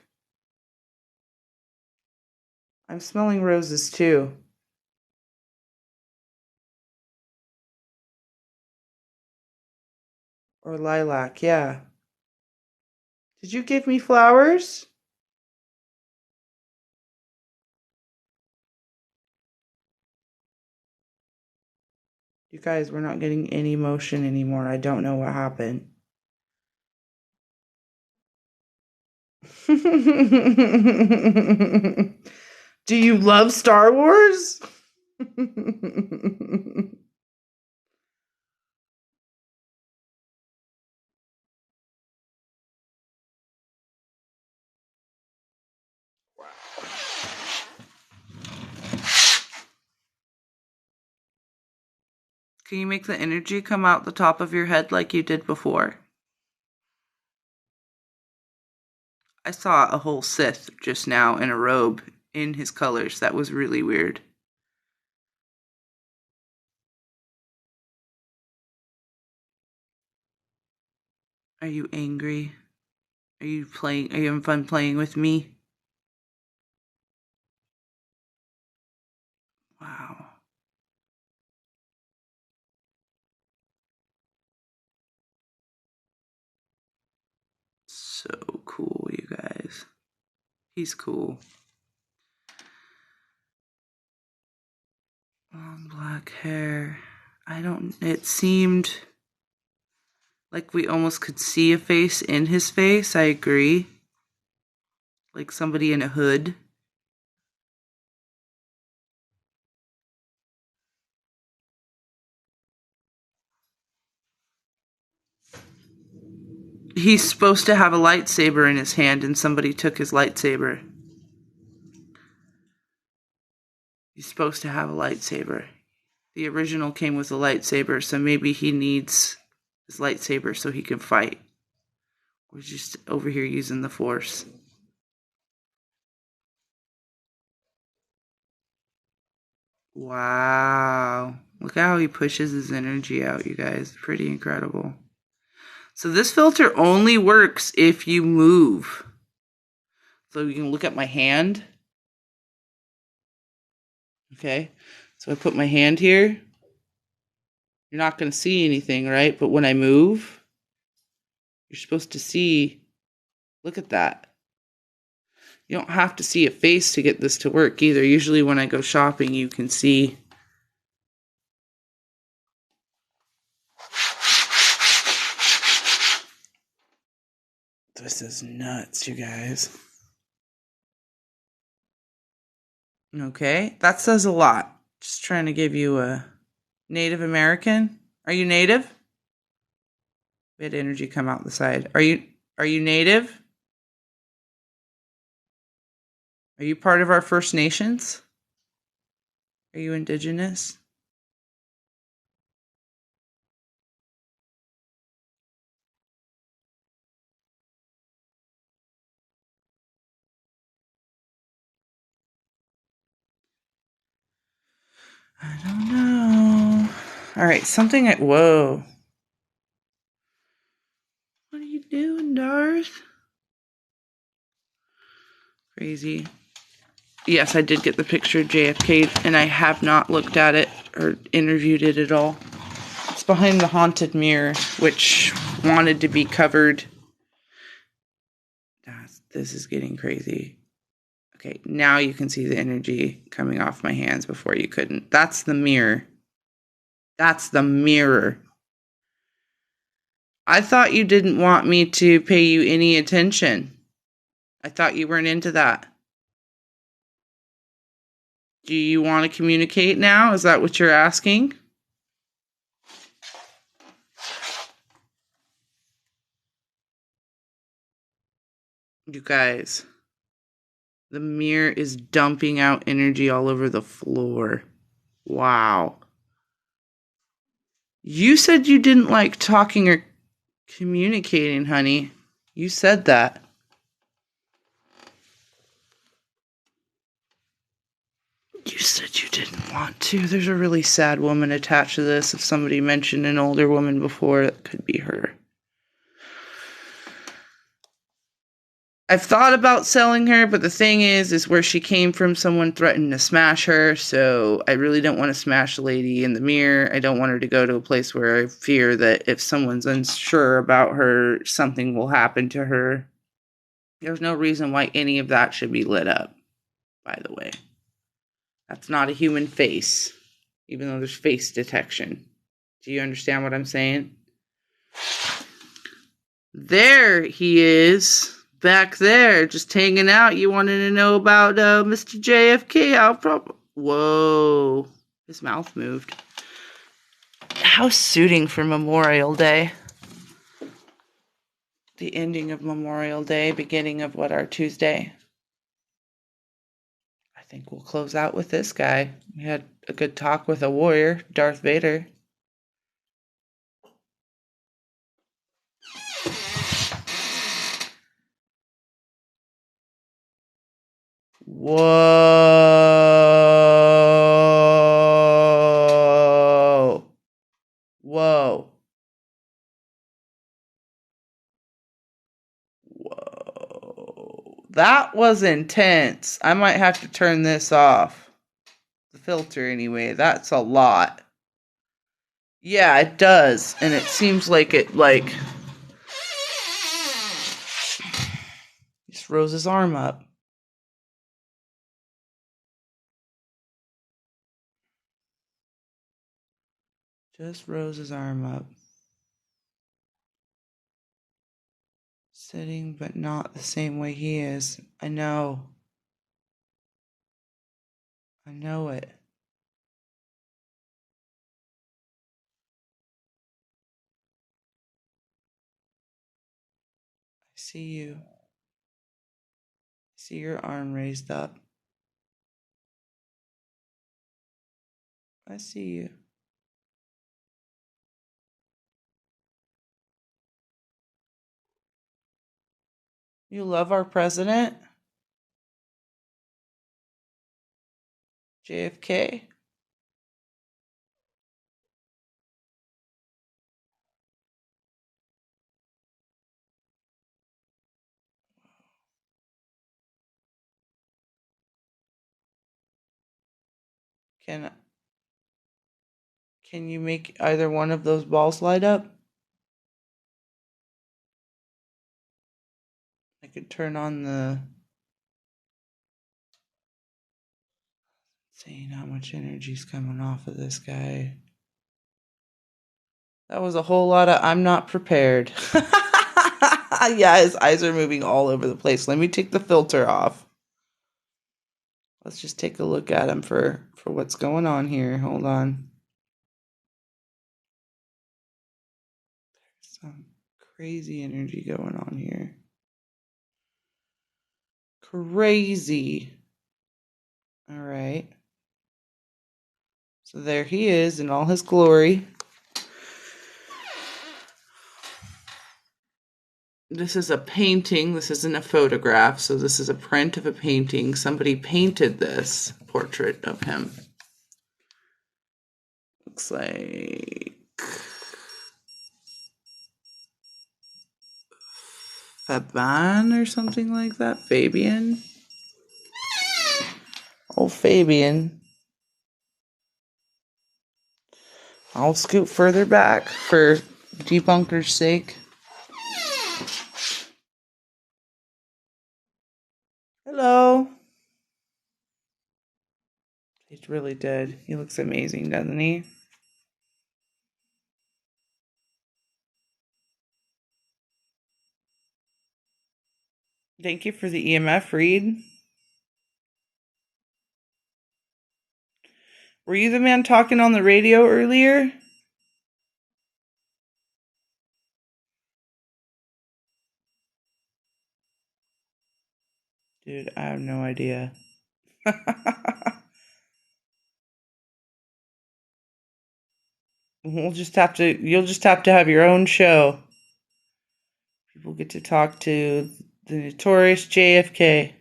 I'm smelling roses too. Or lilac, yeah. Did you give me flowers? You guys, we're not getting any motion anymore. I don't know what happened. Do you love Star Wars? Can you make the energy come out the top of your head like you did before? I saw a whole Sith just now in a robe in his colors. That was really weird. Are you angry? Are you having fun playing with me? Wow. So cool, you guys. He's cool. Long black hair. It seemed like we almost could see a face in his face. I agree. Like somebody in a hood. He's supposed to have a lightsaber in his hand and somebody took his lightsaber. He's supposed to have a lightsaber. The original came with a lightsaber, so maybe he needs his lightsaber so he can fight. We're just over here using the Force. Wow. Look at how he pushes his energy out, you guys. Pretty incredible. So this filter only works if you move. So you can look at my hand. Okay. So I put my hand here. You're not going to see anything, right? But when I move, you're supposed to see. Look at that. You don't have to see a face to get this to work either. Usually when I go shopping, you can see. This is nuts, you guys. Okay, that says a lot. Just trying to give you a Native American. Are you Native? We had energy come out the side. Are you Native? Are you part of our First Nations? Are you Indigenous? I don't know. All right, whoa. What are you doing, Darth? Crazy. Yes, I did get the picture of JFK, and I have not looked at it or interviewed it at all. It's behind the haunted mirror, which wanted to be covered. This is getting crazy. Okay, now you can see the energy coming off my hands before you couldn't. That's the mirror. That's the mirror. I thought you didn't want me to pay you any attention. I thought you weren't into that. Do you want to communicate now? Is that what you're asking? You guys, the mirror is dumping out energy all over the floor. Wow. You said you didn't like talking or communicating, honey. You said that. You said you didn't want to. There's a really sad woman attached to this. If somebody mentioned an older woman before, it could be her. I've thought about selling her, but the thing is where she came from, someone threatened to smash her, so I really don't want to smash the lady in the mirror. I don't want her to go to a place where I fear that if someone's unsure about her, something will happen to her. There's no reason why any of that should be lit up, by the way. That's not a human face, even though there's face detection. Do you understand what I'm saying? There he is. Back there, just hanging out. You wanted to know about Mr. JFK? Whoa. His mouth moved. How suiting for Memorial Day. The ending of Memorial Day, beginning of our Tuesday. I think we'll close out with this guy. We had a good talk with a warrior, Darth Vader. Whoa. Whoa. Whoa. That was intense. I might have to turn this off. The filter anyway. That's a lot. Yeah, it does. And it seems like it just rose his arm up. Just rose his arm up. Sitting, but not the same way he is. I know. I know it. I see you. I see your arm raised up. I see you. You love our president? JFK? Can you make either one of those balls light up? I could turn on the... Seeing how much energy's coming off of this guy. That was a whole lot of I'm not prepared. Yeah, his eyes are moving all over the place. Let me take the filter off. Let's just take a look at him for what's going on here. Hold on. There's some crazy energy going on here. Crazy. All right. So there he is in all his glory. This is a painting. This isn't a photograph. So this is a print of a painting. Somebody painted this portrait of him. Looks like Fabian or something like that. Fabian. Oh, Fabian. I'll scoot further back for debunker's sake. Hello. He's really dead. He looks amazing, doesn't he? Thank you for the EMF read. Were you the man talking on the radio earlier? Dude, I have no idea. You'll just have to have your own show. People get to talk to the notorious JFK.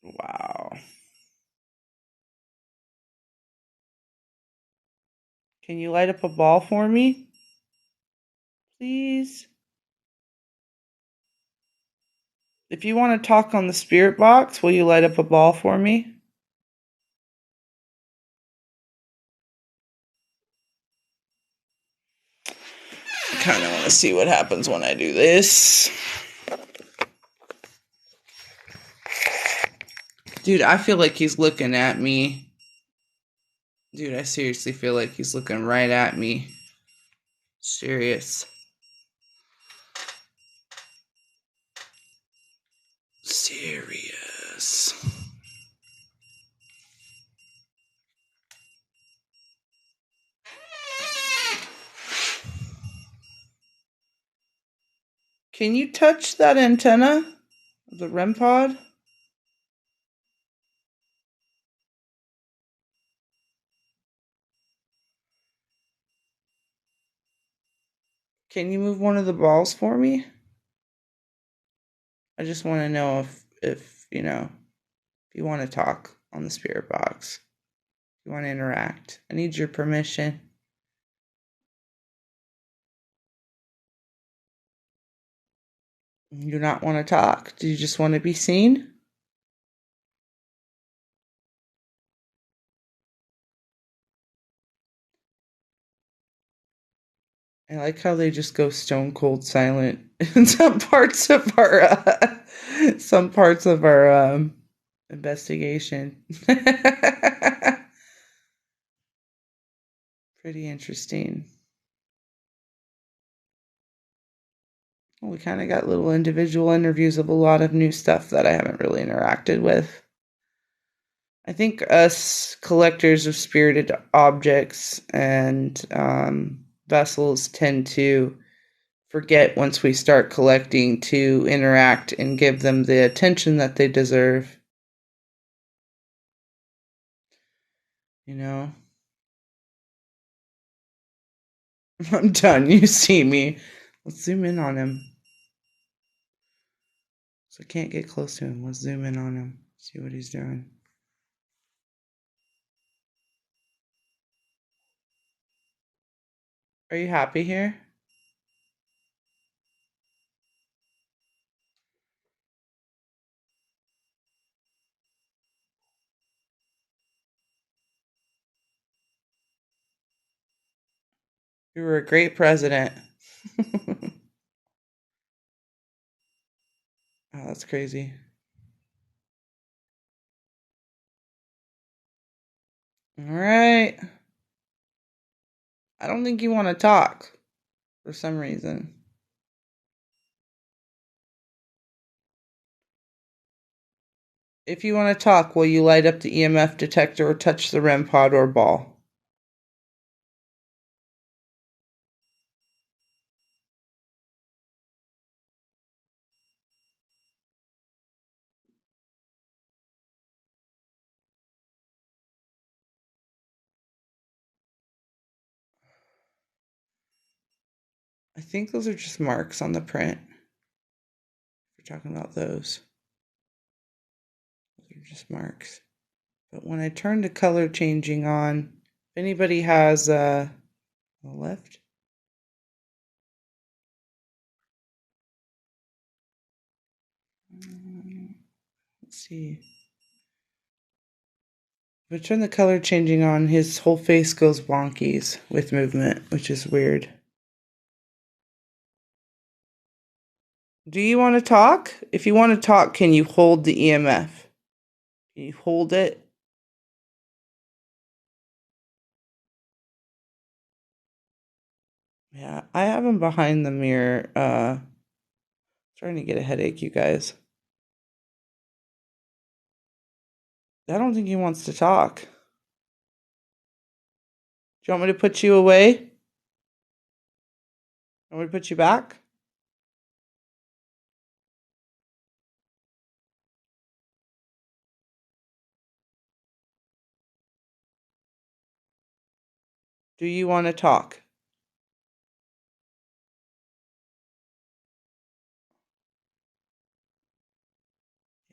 Wow. Can you light up a ball for me? Please? If you want to talk on the spirit box, will you light up a ball for me? I kind of want to see what happens when I do this. Dude, I feel like he's looking at me. Dude, I seriously feel like he's looking right at me. Serious. Serious. Can you touch that antenna of the REM pod? Can you move one of the balls for me? I just want to know if you want to talk on the spirit box. If you want to interact. I need your permission. You do not want to talk? Do you just want to be seen? I like how they just go stone cold silent in some parts of our investigation. Pretty interesting. Well, we kind of got little individual interviews of a lot of new stuff that I haven't really interacted with. I think us collectors of spirited objects and vessels tend to forget once we start collecting to interact and give them the attention that they deserve. You know? I'm done. You see me. Let's zoom in on him. So I can't get close to him. Let's zoom in on him. See what he's doing. Are you happy here? You were a great president. Oh, that's crazy. All right. I don't think you want to talk for some reason. If you want to talk, will you light up the EMF detector or touch the REM pod or ball? I think those are just marks on the print. We're talking about those. Those are just marks. But when I turn the color changing on, if anybody has a left. Let's see. If I turn the color changing on, his whole face goes wonkies with movement, which is weird. Do you want to talk? If you want to talk, can you hold the EMF? Can you hold it? Yeah, I have him behind the mirror, trying to get a headache, you guys. I don't think he wants to talk. Do you want me to put you away? Want me to put you back? Do you want to talk?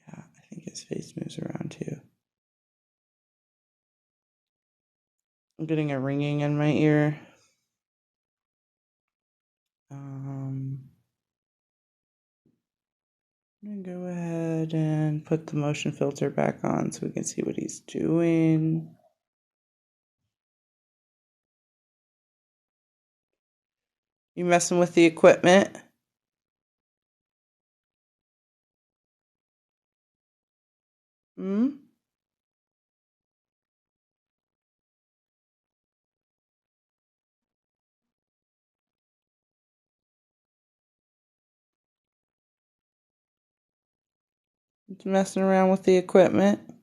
Yeah, I think his face moves around too. I'm getting a ringing in my ear. I'm going to go ahead and put the motion filter back on so we can see what he's doing. You messing with the equipment? Hmm? It's messing around with the equipment. Do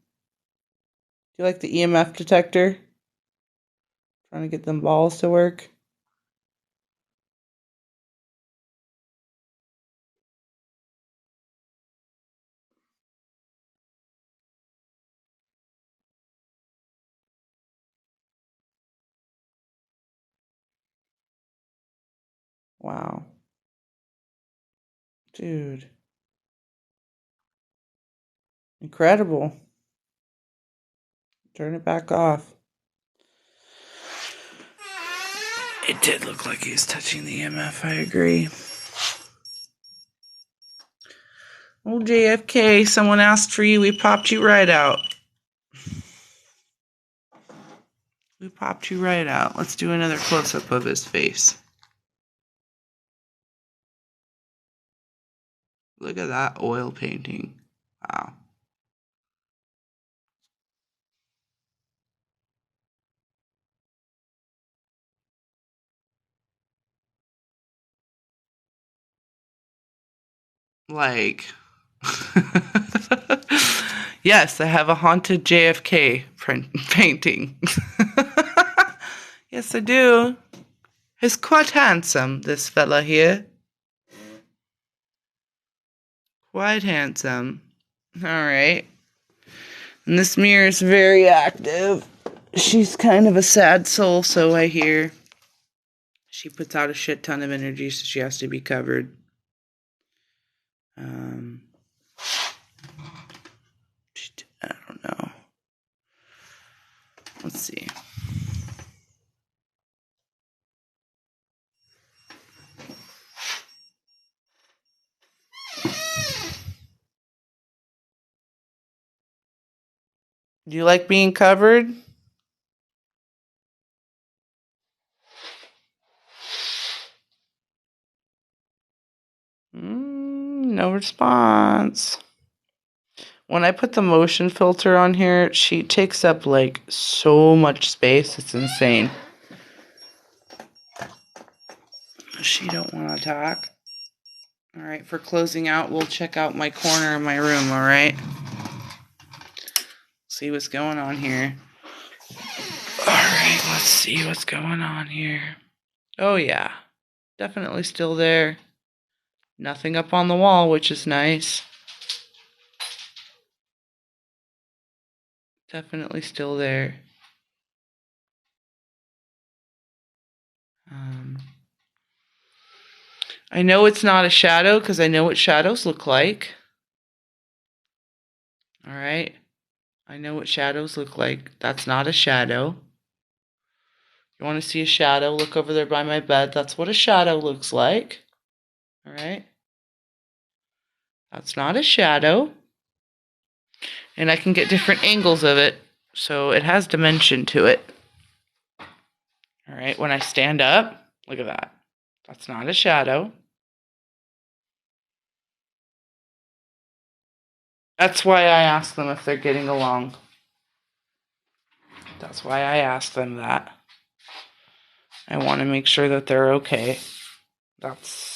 you like the EMF detector? Trying to get them balls to work. Wow. Dude. Incredible. Turn it back off. It did look like he was touching the EMF, I agree. Oh, JFK, someone asked for you. We popped you right out. We popped you right out. Let's do another close-up of his face. Look at that oil painting. Wow. Like, yes, I have a haunted JFK painting. Yes, I do. He's quite handsome, this fella here. Quite handsome. All right. And this mirror is very active. She's kind of a sad soul, so I hear. She puts out a shit ton of energy, so she has to be covered. I don't know. Let's see. Do you like being covered? No response. When I put the motion filter on here, she takes up like so much space. It's insane. She don't want to talk. All right, for closing out, we'll check out my corner of my room, all right? See what's going on here. All right, let's see what's going on here. Oh, yeah. Definitely still there. Nothing up on the wall, which is nice. Definitely still there. I know it's not a shadow because I know what shadows look like. All right. I know what shadows look like. That's not a shadow. You want to see a shadow? Look over there by my bed. That's what a shadow looks like. All right. That's not a shadow. And I can get different angles of it, so it has dimension to it. All right. When I stand up, look at that. That's not a shadow. That's why I ask them if they're getting along. That's why I ask them that. I want to make sure that they're okay. That's,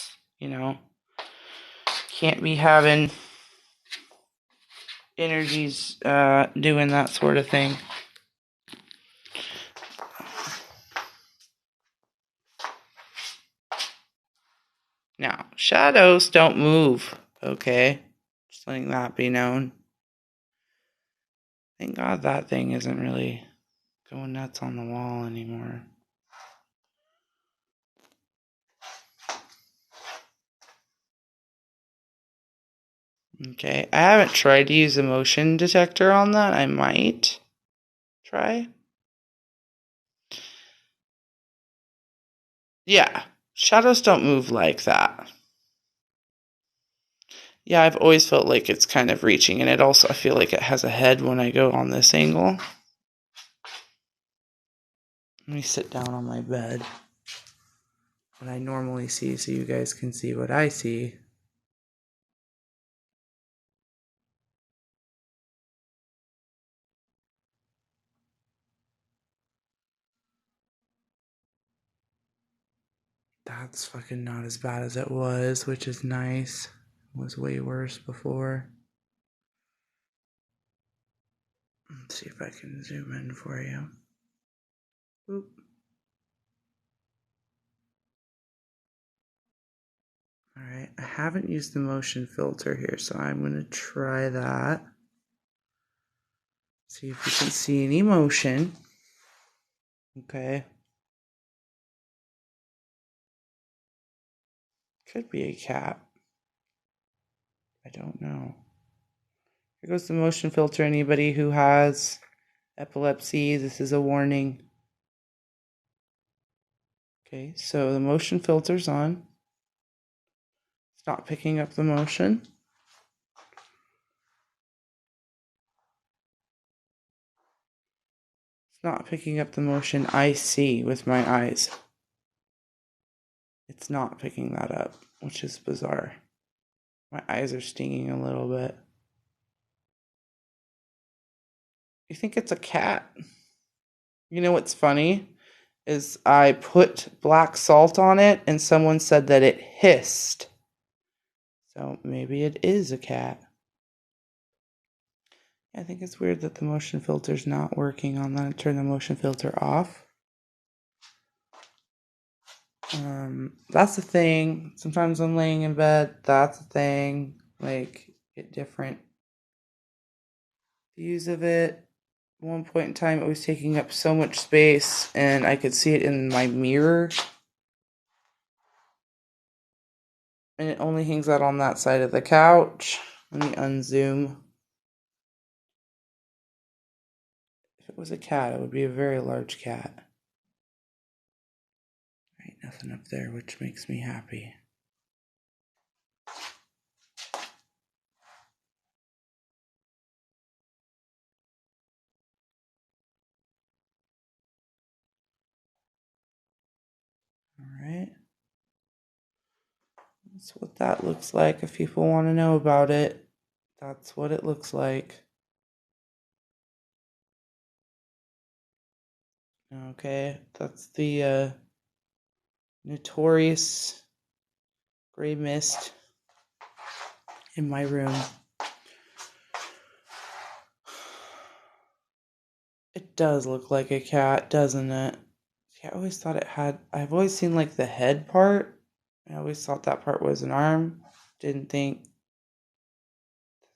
can't be having energies doing that sort of thing. Now, shadows don't move, okay? Just letting that be known. Thank God that thing isn't really going nuts on the wall anymore. Okay, I haven't tried to use a motion detector on that. I might try. Yeah, shadows don't move like that. Yeah, I've always felt like it's kind of reaching, and I feel like it has a head when I go on this angle. Let me sit down on my bed. What I normally see so you guys can see what I see. That's fucking not as bad as it was, which is nice. It was way worse before. Let's see if I can zoom in for you. Oop. Alright, I haven't used the motion filter here, so I'm going to try that. See if you can see any motion. Okay. Could be a cat. I don't know. Here goes the motion filter. Anybody who has epilepsy, this is a warning. Okay, so the motion filter's on. It's not picking up the motion. It's not picking up the motion I see with my eyes. It's not picking that up, which is bizarre. My eyes are stinging a little bit. You think it's a cat? You know what's funny? Is I put black salt on it and someone said that it hissed. So maybe it is a cat. I think it's weird that the motion filter's not working on that. Turn the motion filter off. That's the thing. Sometimes I'm laying in bed. That's the thing. Like, get different views of it. At one point in time, it was taking up so much space, and I could see it in my mirror. And it only hangs out on that side of the couch. Let me unzoom. If it was a cat, it would be a very large cat. Right, nothing up there, which makes me happy. Alright. That's what that looks like. If people want to know about it, that's what it looks like. Okay, that's the notorious gray mist in my room. It does look like a cat, doesn't it? See, I always thought it had... I've always seen, like, the head part. I always thought that part was an arm. Didn't think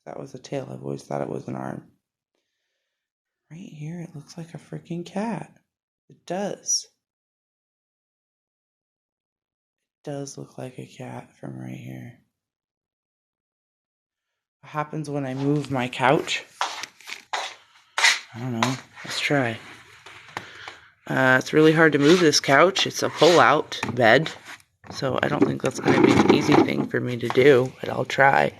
that was a tail. I've always thought it was an arm. Right here, it looks like a freaking cat. It does. It does look like a cat from right here. What happens when I move my couch? I don't know. Let's try. It's really hard to move this couch. It's a pull-out bed. So I don't think that's going to be an easy thing for me to do, but I'll try.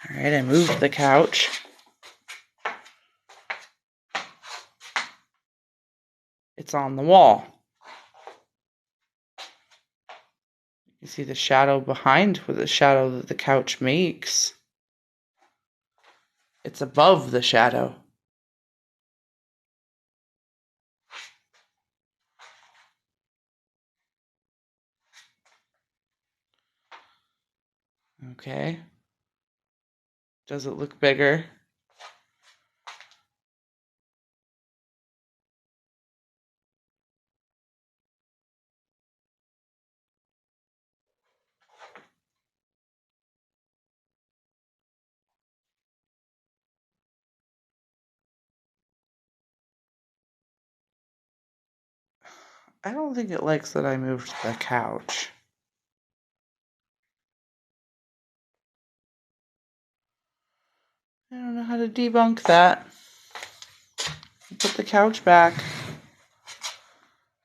Alright, I moved the couch. It's on the wall. You see the shadow behind with the shadow that the couch makes. It's above the shadow. Okay. Does it look bigger? I don't think it likes that I moved the couch. I don't know how to debunk that. Put the couch back.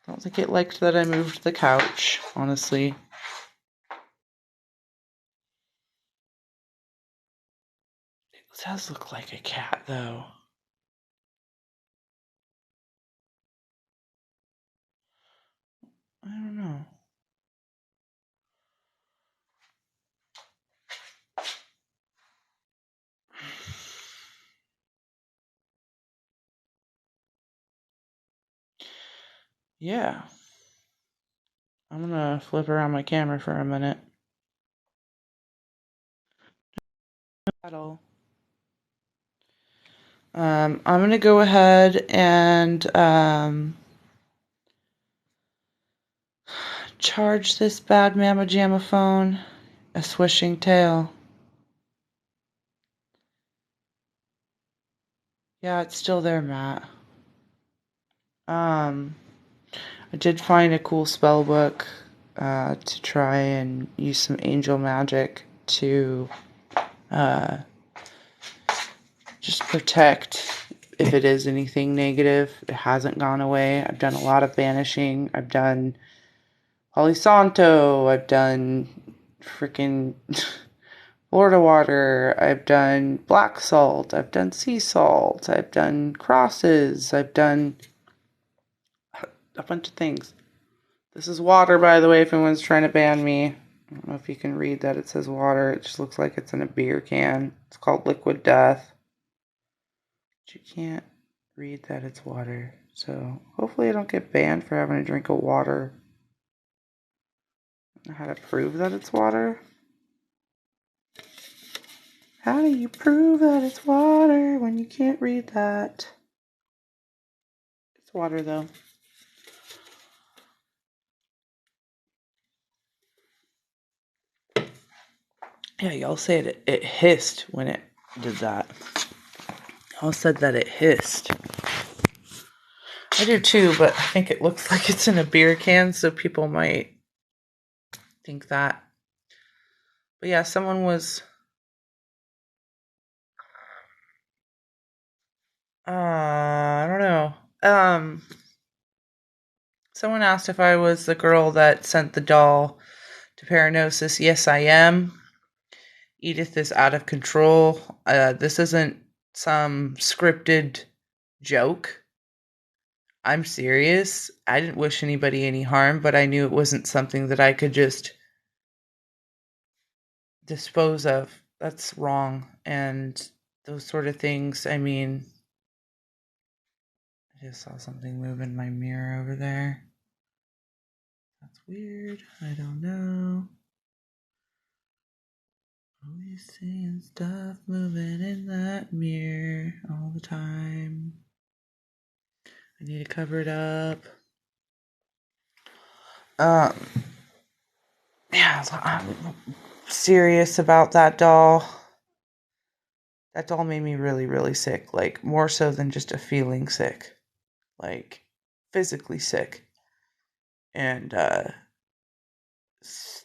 I don't think it liked that I moved the couch, honestly. It does look like a cat, though. I don't know. Yeah. I'm gonna flip around my camera for a minute. I'm gonna go ahead and charge this bad mamma jamma phone a swishing tail. Yeah, it's still there, Matt. I did find a cool spell book to try and use some angel magic to just protect if it is anything negative. It hasn't gone away. I've done a lot of banishing. I've done Holy Santo. I've done freaking Florida water. I've done black salt. I've done sea salt. I've done crosses. I've done a bunch of things. This is water, by the way, if anyone's trying to ban me. I don't know if you can read that. It says water. It just looks like it's in a beer can. It's called Liquid Death. But you can't read that it's water. So hopefully I don't get banned for having a drink of water. I don't know how to prove that it's water. How do you prove that it's water when you can't read that? It's water, though. Yeah, y'all said it hissed when it did that. Y'all said that it hissed. I do too, but I think it looks like it's in a beer can, so people might think that. But yeah, someone was... I don't know. Someone asked if I was the girl that sent the doll to Paranosis. Yes, I am. Edith is out of control. This isn't some scripted joke. I'm serious. I didn't wish anybody any harm, but I knew it wasn't something that I could just dispose of. That's wrong. And those sort of things, I mean, I just saw something move in my mirror over there. That's weird. I don't know. Always seeing stuff moving in that mirror all the time. I need to cover it up. Yeah, I'm serious about that doll. That doll made me really, really sick. Like, more so than just a feeling sick. Like, physically sick. And,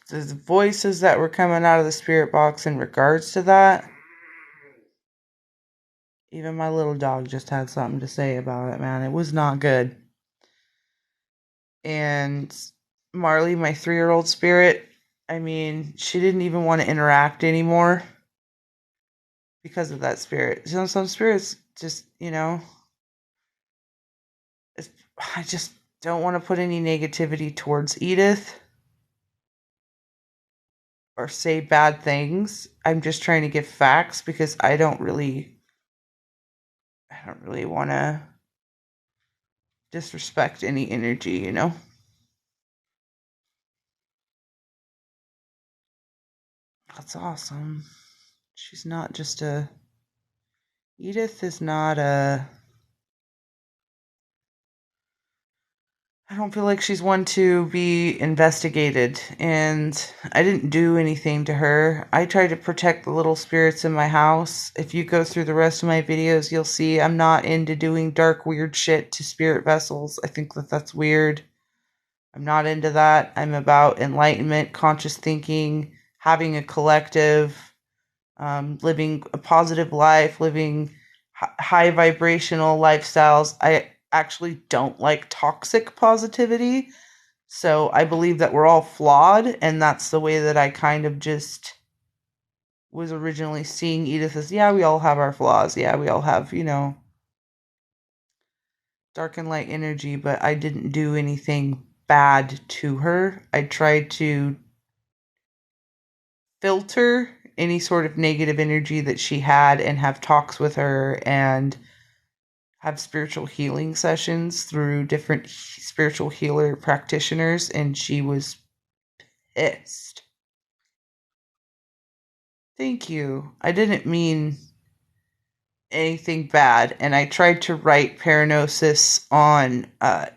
the voices that were coming out of the spirit box in regards to that, even my little dog just had something to say about it, man. It was not good. And Marley, my 3-year-old spirit, I mean, she didn't even want to interact anymore because of that spirit. Some spirits just, I just don't want to put any negativity towards Edith or say bad things. I'm just trying to give facts because I don't really want to disrespect any energy, That's awesome. She's not just Edith is not I don't feel like she's one to be investigated, and I didn't do anything to her. I try to protect the little spirits in my house. If you go through the rest of my videos, you'll see I'm not into doing dark, weird shit to spirit vessels. I think that that's weird. I'm not into that. I'm about enlightenment, conscious thinking, having a collective, living a positive life, living high vibrational lifestyles. I actually don't like toxic positivity. So I believe that we're all flawed, and that's the way that I kind of just was originally seeing Edith as, yeah, we all have our flaws. Yeah, we all have, dark and light energy, but I didn't do anything bad to her. I tried to filter any sort of negative energy that she had and have talks with her and have spiritual healing sessions through different spiritual healer practitioners, and she was pissed. Thank you. I didn't mean anything bad, and I tried to write Paranosis on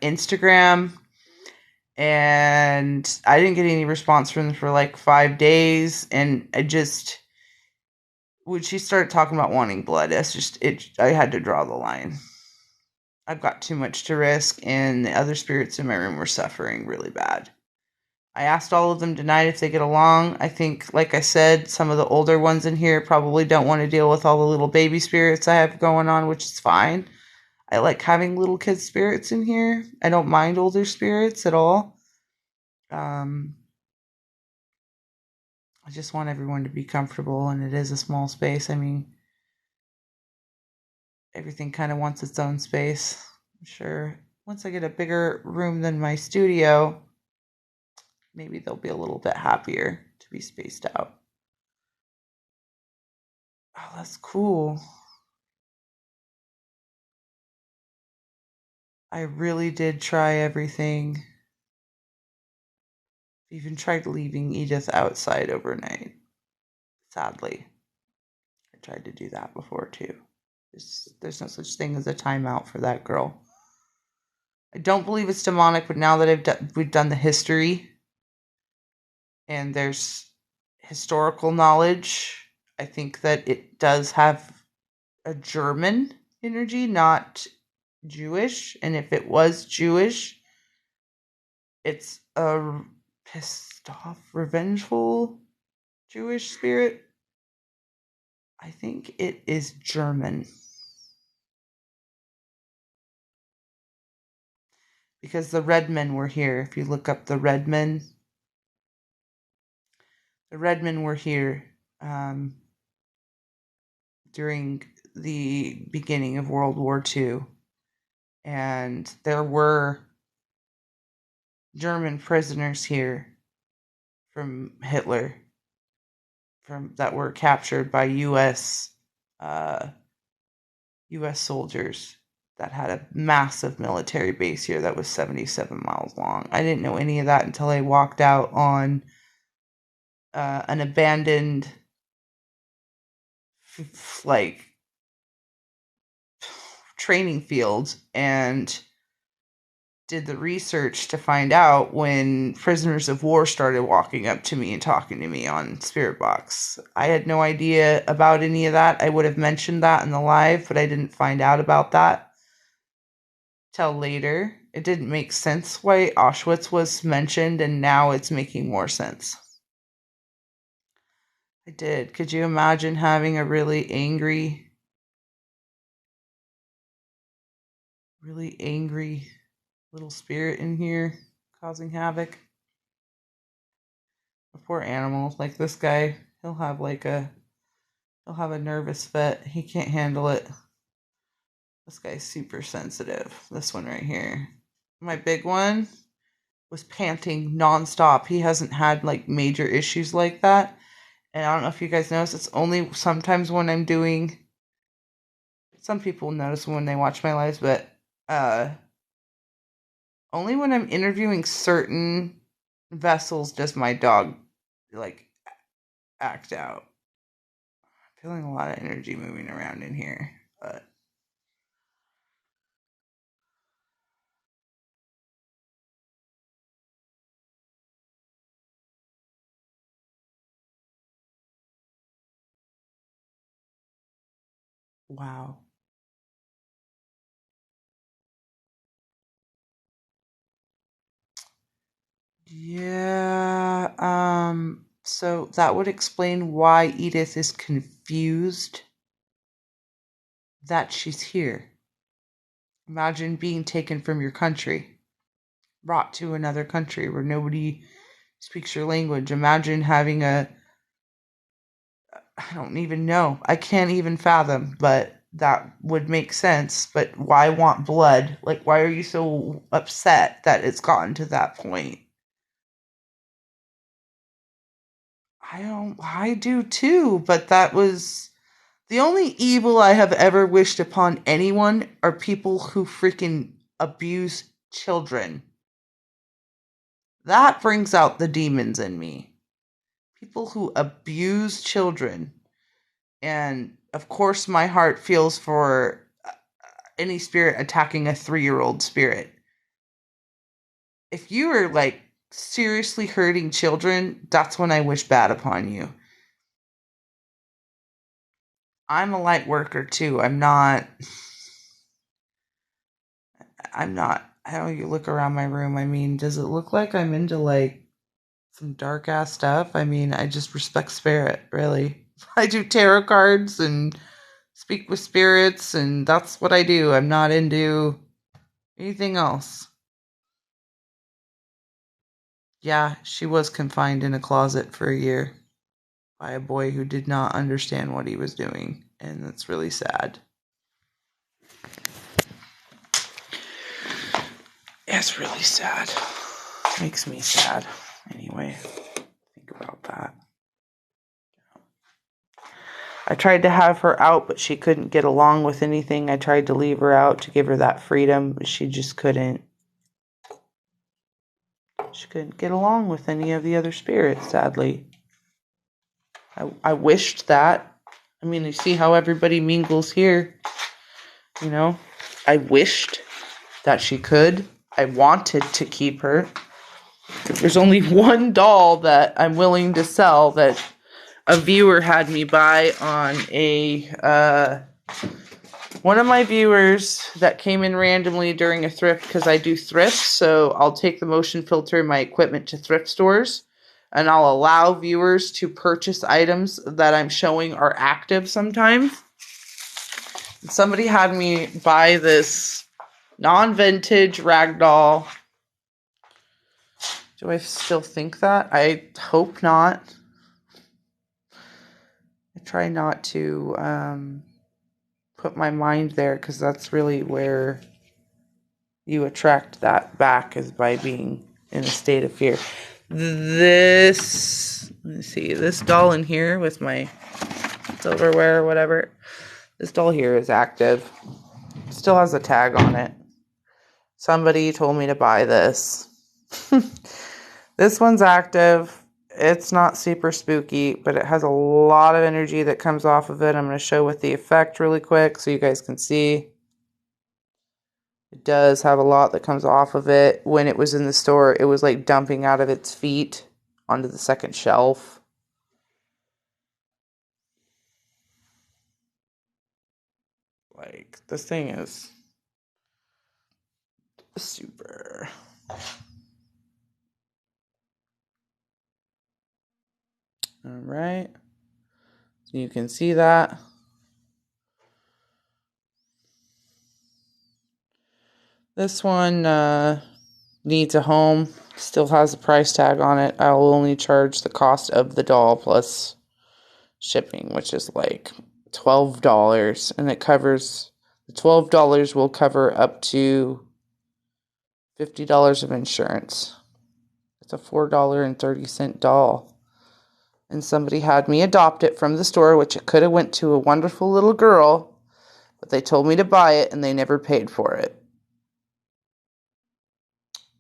Instagram, and I didn't get any response from them for like 5 days, and I just, when she started talking about wanting blood, that's just it. I had to draw the line. I've got too much to risk, and the other spirits in my room were suffering really bad. I asked all of them tonight if they get along. I think, like I said, some of the older ones in here probably don't want to deal with all the little baby spirits I have going on, which is fine. I like having little kid spirits in here. I don't mind older spirits at all. I just want everyone to be comfortable, and it is a small space. I mean, everything kind of wants its own space. I'm sure once I get a bigger room than my studio, maybe they'll be a little bit happier to be spaced out. Oh, that's cool. I really did try everything. Even tried leaving Edith outside overnight. Sadly, I tried to do that before too. There's no such thing as a timeout for that girl. I don't believe it's demonic, but now that we've done the history and there's historical knowledge, I think that it does have a German energy, not Jewish. And if it was Jewish, it's a pissed off, revengeful Jewish spirit. I think it is German. Because the red men were here. If you look up the red men were here during the beginning of World War II. And there were German prisoners here from Hitler that were captured by U.S. soldiers that had a massive military base here that was 77 miles long. I didn't know any of that until I walked out on an abandoned, like, training field and did the research to find out when prisoners of war started walking up to me and talking to me on Spirit Box. I had no idea about any of that. I would have mentioned that in the live, but I didn't find out about that till later. It didn't make sense why Auschwitz was mentioned, and now it's making more sense. I did. Could you imagine having a really angry little spirit in here causing havoc? A poor animal. Like this guy, he'll have a nervous fit. He can't handle it. This guy's super sensitive. This one right here. My big one was panting nonstop. He hasn't had like major issues like that. And I don't know if you guys notice, it's only sometimes when I'm doing, some people notice when they watch my lives, but only when I'm interviewing certain vessels does my dog like act out. I'm feeling a lot of energy moving around in here, but wow. Yeah, So that would explain why Edith is confused that she's here. Imagine being taken from your country, brought to another country where nobody speaks your language. Imagine having I don't even know. I can't even fathom, but that would make sense. But why want blood? Like, why are you so upset that it's gotten to that point? I do too, but that was the only evil I have ever wished upon anyone are people who freaking abuse children. That brings out the demons in me. People who abuse children. And of course, my heart feels for any spirit attacking a 3-year-old spirit. If you are like seriously hurting children, that's when I wish bad upon you. I'm a light worker too. I'm not. I don't you look around my room. I mean, does it look like I'm into like some dark ass stuff? I mean, I just respect spirit, really. I do tarot cards and speak with spirits, and that's what I do. I'm not into anything else. Yeah, she was confined in a closet for a year by a boy who did not understand what he was doing, and that's really sad. It's really sad. Makes me sad. Anyway, think about that. I tried to have her out, but she couldn't get along with anything. I tried to leave her out to give her that freedom, but she just couldn't. She couldn't get along with any of the other spirits, sadly. I wished that. I mean, you see how everybody mingles here. You know? I wished that she could. I wanted to keep her. There's only one doll that I'm willing to sell that a viewer had me buy on one of my viewers that came in randomly during a thrift, because I do thrifts, so I'll take the motion filter and my equipment to thrift stores, and I'll allow viewers to purchase items that I'm showing are active sometimes. Somebody had me buy this non-vintage ragdoll. Do I still think that? I hope not. I try not to put my mind there, because that's really where you attract that back, is by being in a state of fear. Let me see, this doll in here with my silverware or whatever, this doll here is active. It still has a tag on it. Somebody told me to buy this. This one's active. It's not super spooky, but it has a lot of energy that comes off of it. I'm going to show with the effect really quick so you guys can see. It does have a lot that comes off of it. When it was in the store, it was like dumping out of its feet onto the second shelf. Like, this thing is super. Alright. So you can see that. This one needs a home. Still has a price tag on it. I will only charge the cost of the doll plus shipping, which is like $12. And it covers, the $12 will cover up to $50 of insurance. It's a $4.30 doll. And somebody had me adopt it from the store, which it could have went to a wonderful little girl, but they told me to buy it and they never paid for it.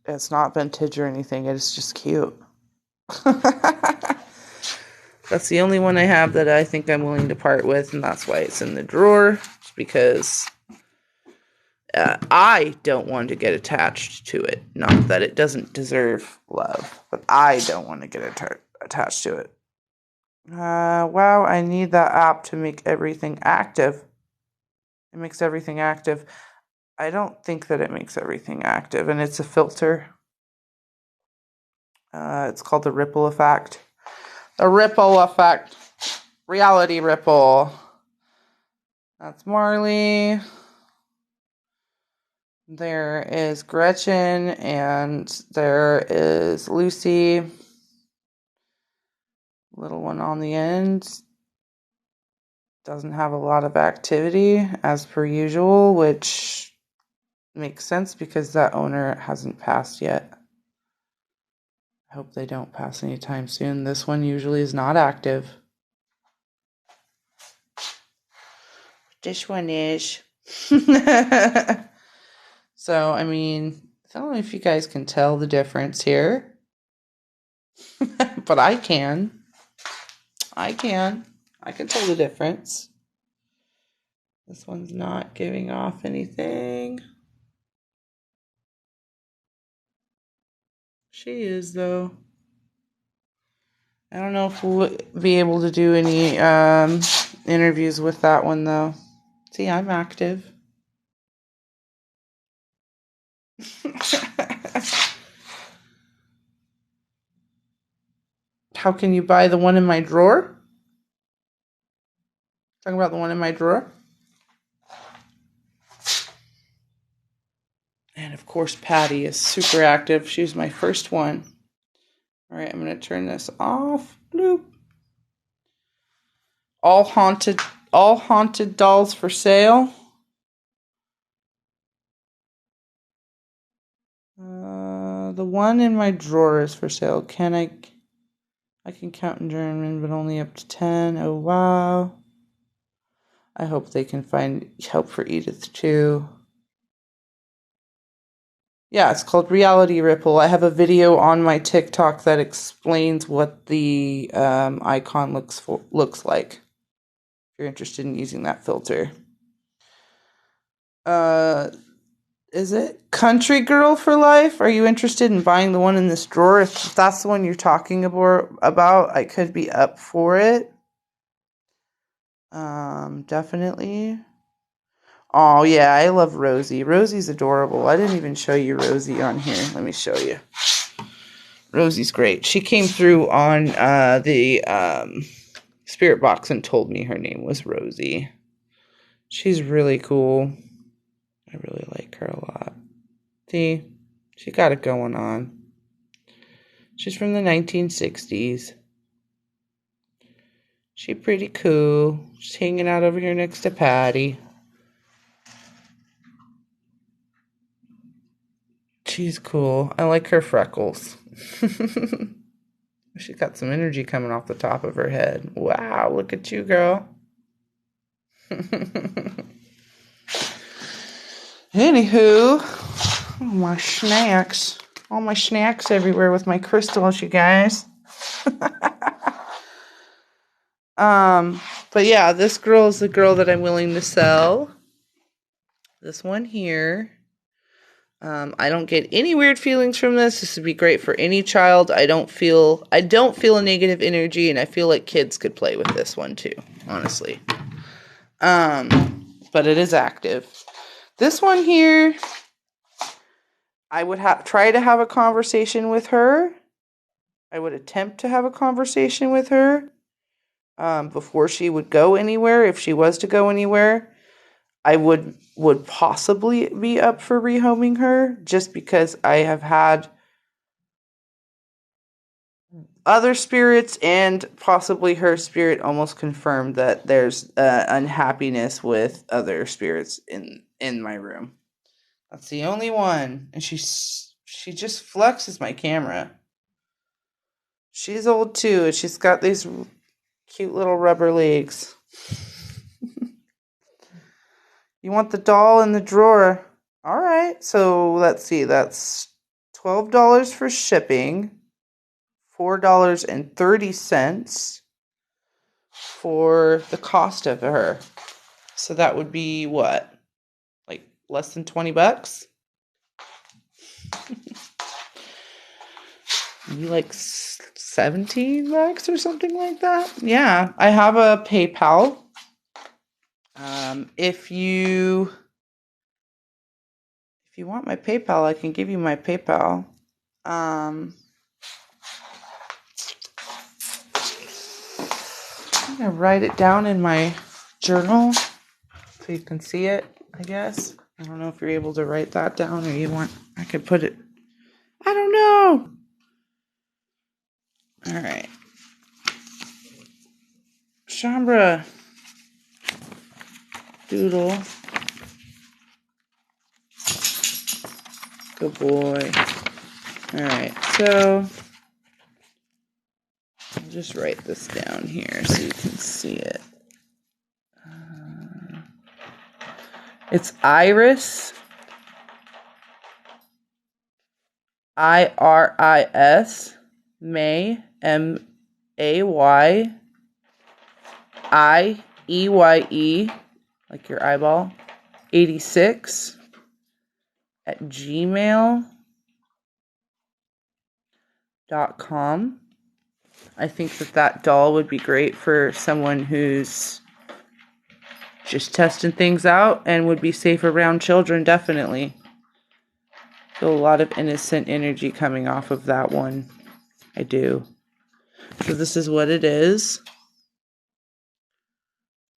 It's not vintage or anything. It's just cute. That's the only one I have that I think I'm willing to part with, and that's why it's in the drawer, because I don't want to get attached to it. Not that it doesn't deserve love, but I don't want to get attached to it. Wow, I need that app to make everything active. It makes everything active. I don't think that it makes everything active, and it's a filter. It's called the Ripple Effect. The ripple effect. Reality ripple. That's Marley. There is Gretchen, and there is Lucy. Little one on the end. Doesn't have a lot of activity, as per usual, which makes sense because that owner hasn't passed yet. I hope they don't pass anytime soon. This one usually is not active. This one is. So, I mean, I don't know if you guys can tell the difference here. But I can. I can tell the difference. This one's not giving off anything. She is, though. I don't know if we'll be able to do any interviews with that one, though. See, I'm active. How can you buy the one in my drawer? Talking about the one in my drawer? And of course, Patty is super active. She was my first one. All right, I'm going to turn this off. Bloop. All haunted dolls for sale. The one in my drawer is for sale. I can count in German, but only up to 10. Oh, wow. I hope they can find help for Edith, too. Yeah, it's called Reality Ripple. I have a video on my TikTok that explains what the icon looks like. If you're interested in using that filter. Is it Country Girl for Life? Are you interested in buying the one in this drawer? If that's the one you're talking about, I could be up for it. Definitely. Oh, yeah, I love Rosie. Rosie's adorable. I didn't even show you Rosie on here. Let me show you. Rosie's great. She came through on the Spirit Box and told me her name was Rosie. She's really cool. I really like her a lot. See, she got it going on. She's from the 1960s. She's pretty cool. She's hanging out over here next to Patty. She's cool. I like her freckles. She's got some energy coming off the top of her head. Wow, look at you, girl. Anywho, my snacks. All my snacks everywhere with my crystals, you guys. But yeah, this girl is the girl that I'm willing to sell. This one here. I don't get any weird feelings from this. This would be great for any child. I don't feel a negative energy, and I feel like kids could play with this one too, honestly. But it is active. This one here, I would try to have a conversation with her. I would attempt to have a conversation with her before she would go anywhere. If she was to go anywhere, I would possibly be up for rehoming her, just because I have had other spirits and possibly her spirit almost confirmed that there's unhappiness with other spirits in my room. That's the only one. And she just flexes my camera. She's old too, and she's got these cute little rubber legs. You want the doll in the drawer? All right. So let's see. That's $12 for shipping. $4.30 for the cost of her. So that would be what? Like less than $20? Maybe like $17 or something like that. Yeah, I have a PayPal. If you want my PayPal, I can give you my PayPal. I'm going to write it down in my journal so you can see it, I guess. I don't know if you're able to write that down or you want, I could put it, I don't know. All right. Shaumbra. Doodle. Good boy. All right, so I'll just write this down here so you can see it. It's Iris. IRIS. May. MAY. IEYE. Like your eyeball. 86. At gmail.com. I think that doll would be great for someone who's just testing things out and would be safe around children, definitely. Feel a lot of innocent energy coming off of that one. I do. So this is what it is.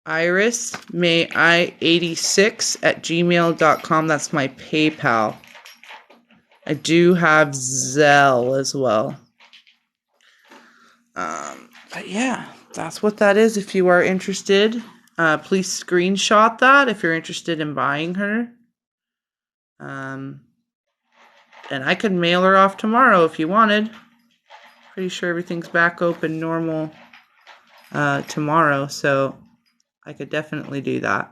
Iris May I86 at gmail.com. That's my PayPal. I do have Zelle as well. But yeah, that's what that is. If you are interested, please screenshot that if you're interested in buying her. And I could mail her off tomorrow if you wanted. Pretty sure everything's back open normal tomorrow, so I could definitely do that.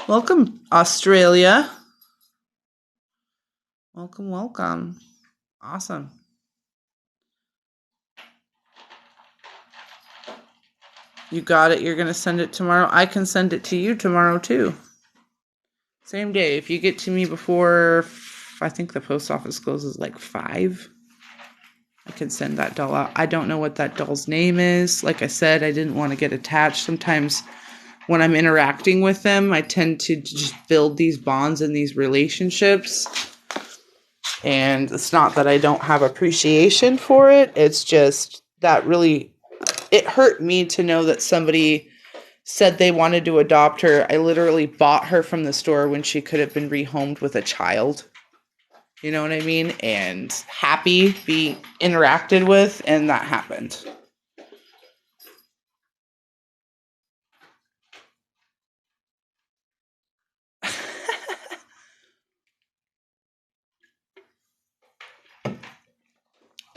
Welcome, Australia. Welcome, welcome. Awesome. You got it. You're going to send it tomorrow. I can send it to you tomorrow, too. Same day. If you get to me before, I think the post office closes like 5, I can send that doll out. I don't know what that doll's name is. Like I said, I didn't want to get attached. Sometimes when I'm interacting with them, I tend to just build these bonds and these relationships. And it's not that I don't have appreciation for it. It's just that really, it hurt me to know that somebody said they wanted to adopt her. I literally bought her from the store when she could have been rehomed with a child. You know what I mean? And happy, be interacted with, and that happened.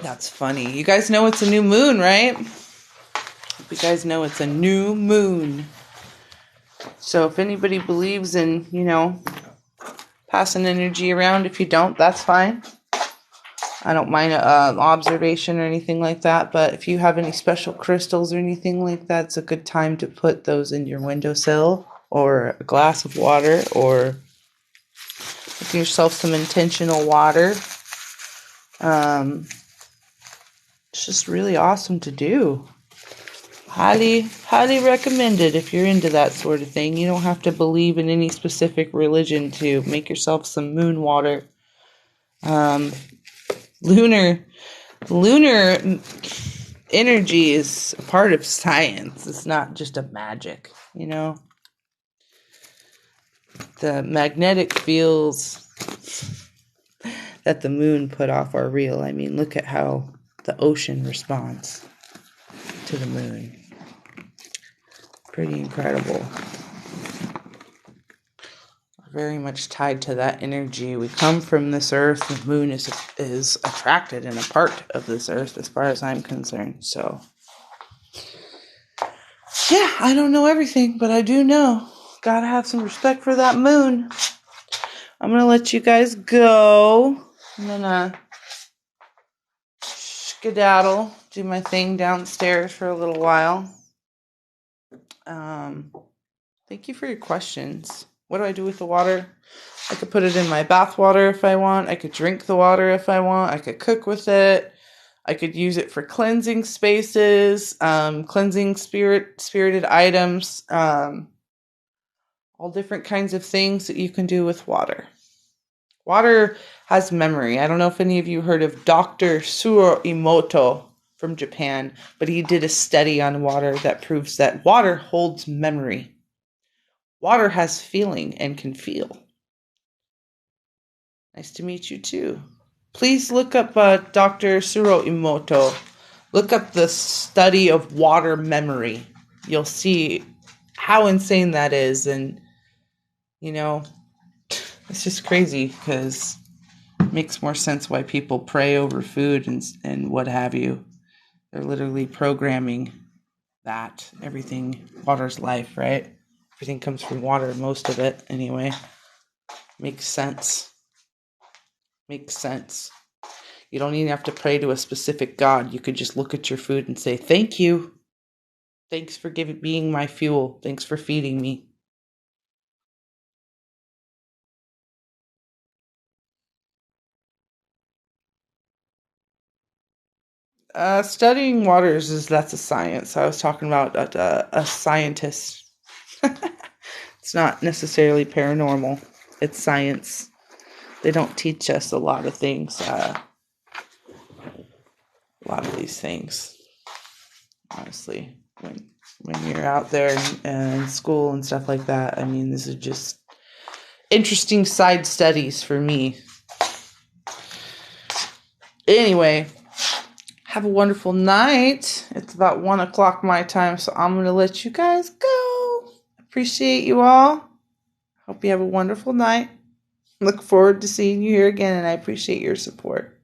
That's funny. You guys know it's a new moon, right? Hope you guys know it's a new moon. So if anybody believes in, passing energy around, if you don't, that's fine. I don't mind observation or anything like that. But if you have any special crystals or anything like that, it's a good time to put those in your windowsill or a glass of water, or give yourself some intentional water. It's just really awesome to do. Highly, highly recommended if you're into that sort of thing. You don't have to believe in any specific religion to make yourself some moon water. Lunar energy is a part of science. It's not just a magic, The magnetic fields that the moon put off are real. I mean, look at how the ocean responds to the moon. Pretty incredible. Very much tied to that energy. We come from this earth. The moon is attracted and a part of this earth as far as I'm concerned. So, yeah, I don't know everything, but I do know. Gotta have some respect for that moon. I'm gonna let you guys go. I'm gonna skedaddle, do my thing downstairs for a little while. Thank you for your questions. What do I do with the water? I could put it in my bath water if I want. I could drink the water if I want. I could cook with it. I could use it for cleansing spaces, cleansing spirited items, all different kinds of things that you can do with water. Water has memory. I don't know if any of you heard of Dr. Suo Emoto. from Japan, but he did a study on water that proves that water holds memory. Water has feeling and can feel. Nice to meet you too. Please look up Dr. Suro Imoto. Look up the study of water memory. You'll see how insane that is. And, you know, it's just crazy because it makes more sense why people pray over food and what have you. They're literally programming that. Everything, water's life, right? Everything comes from water, most of it anyway. Makes sense. Makes sense. You don't even have to pray to a specific God. You could just look at your food and say, thank you. Thanks for being my fuel. Thanks for feeding me. Studying waters that's a science. I was talking about a scientist. It's not necessarily paranormal. It's science. They don't teach us a lot of things. A lot of these things, honestly, when you're out there in school and stuff like that. I mean, this is just interesting side studies for me. Anyway, have a wonderful night. It's about 1 o'clock my time, so I'm going to let you guys go. Appreciate you all. Hope you have a wonderful night. Look forward to seeing you here again, and I appreciate your support.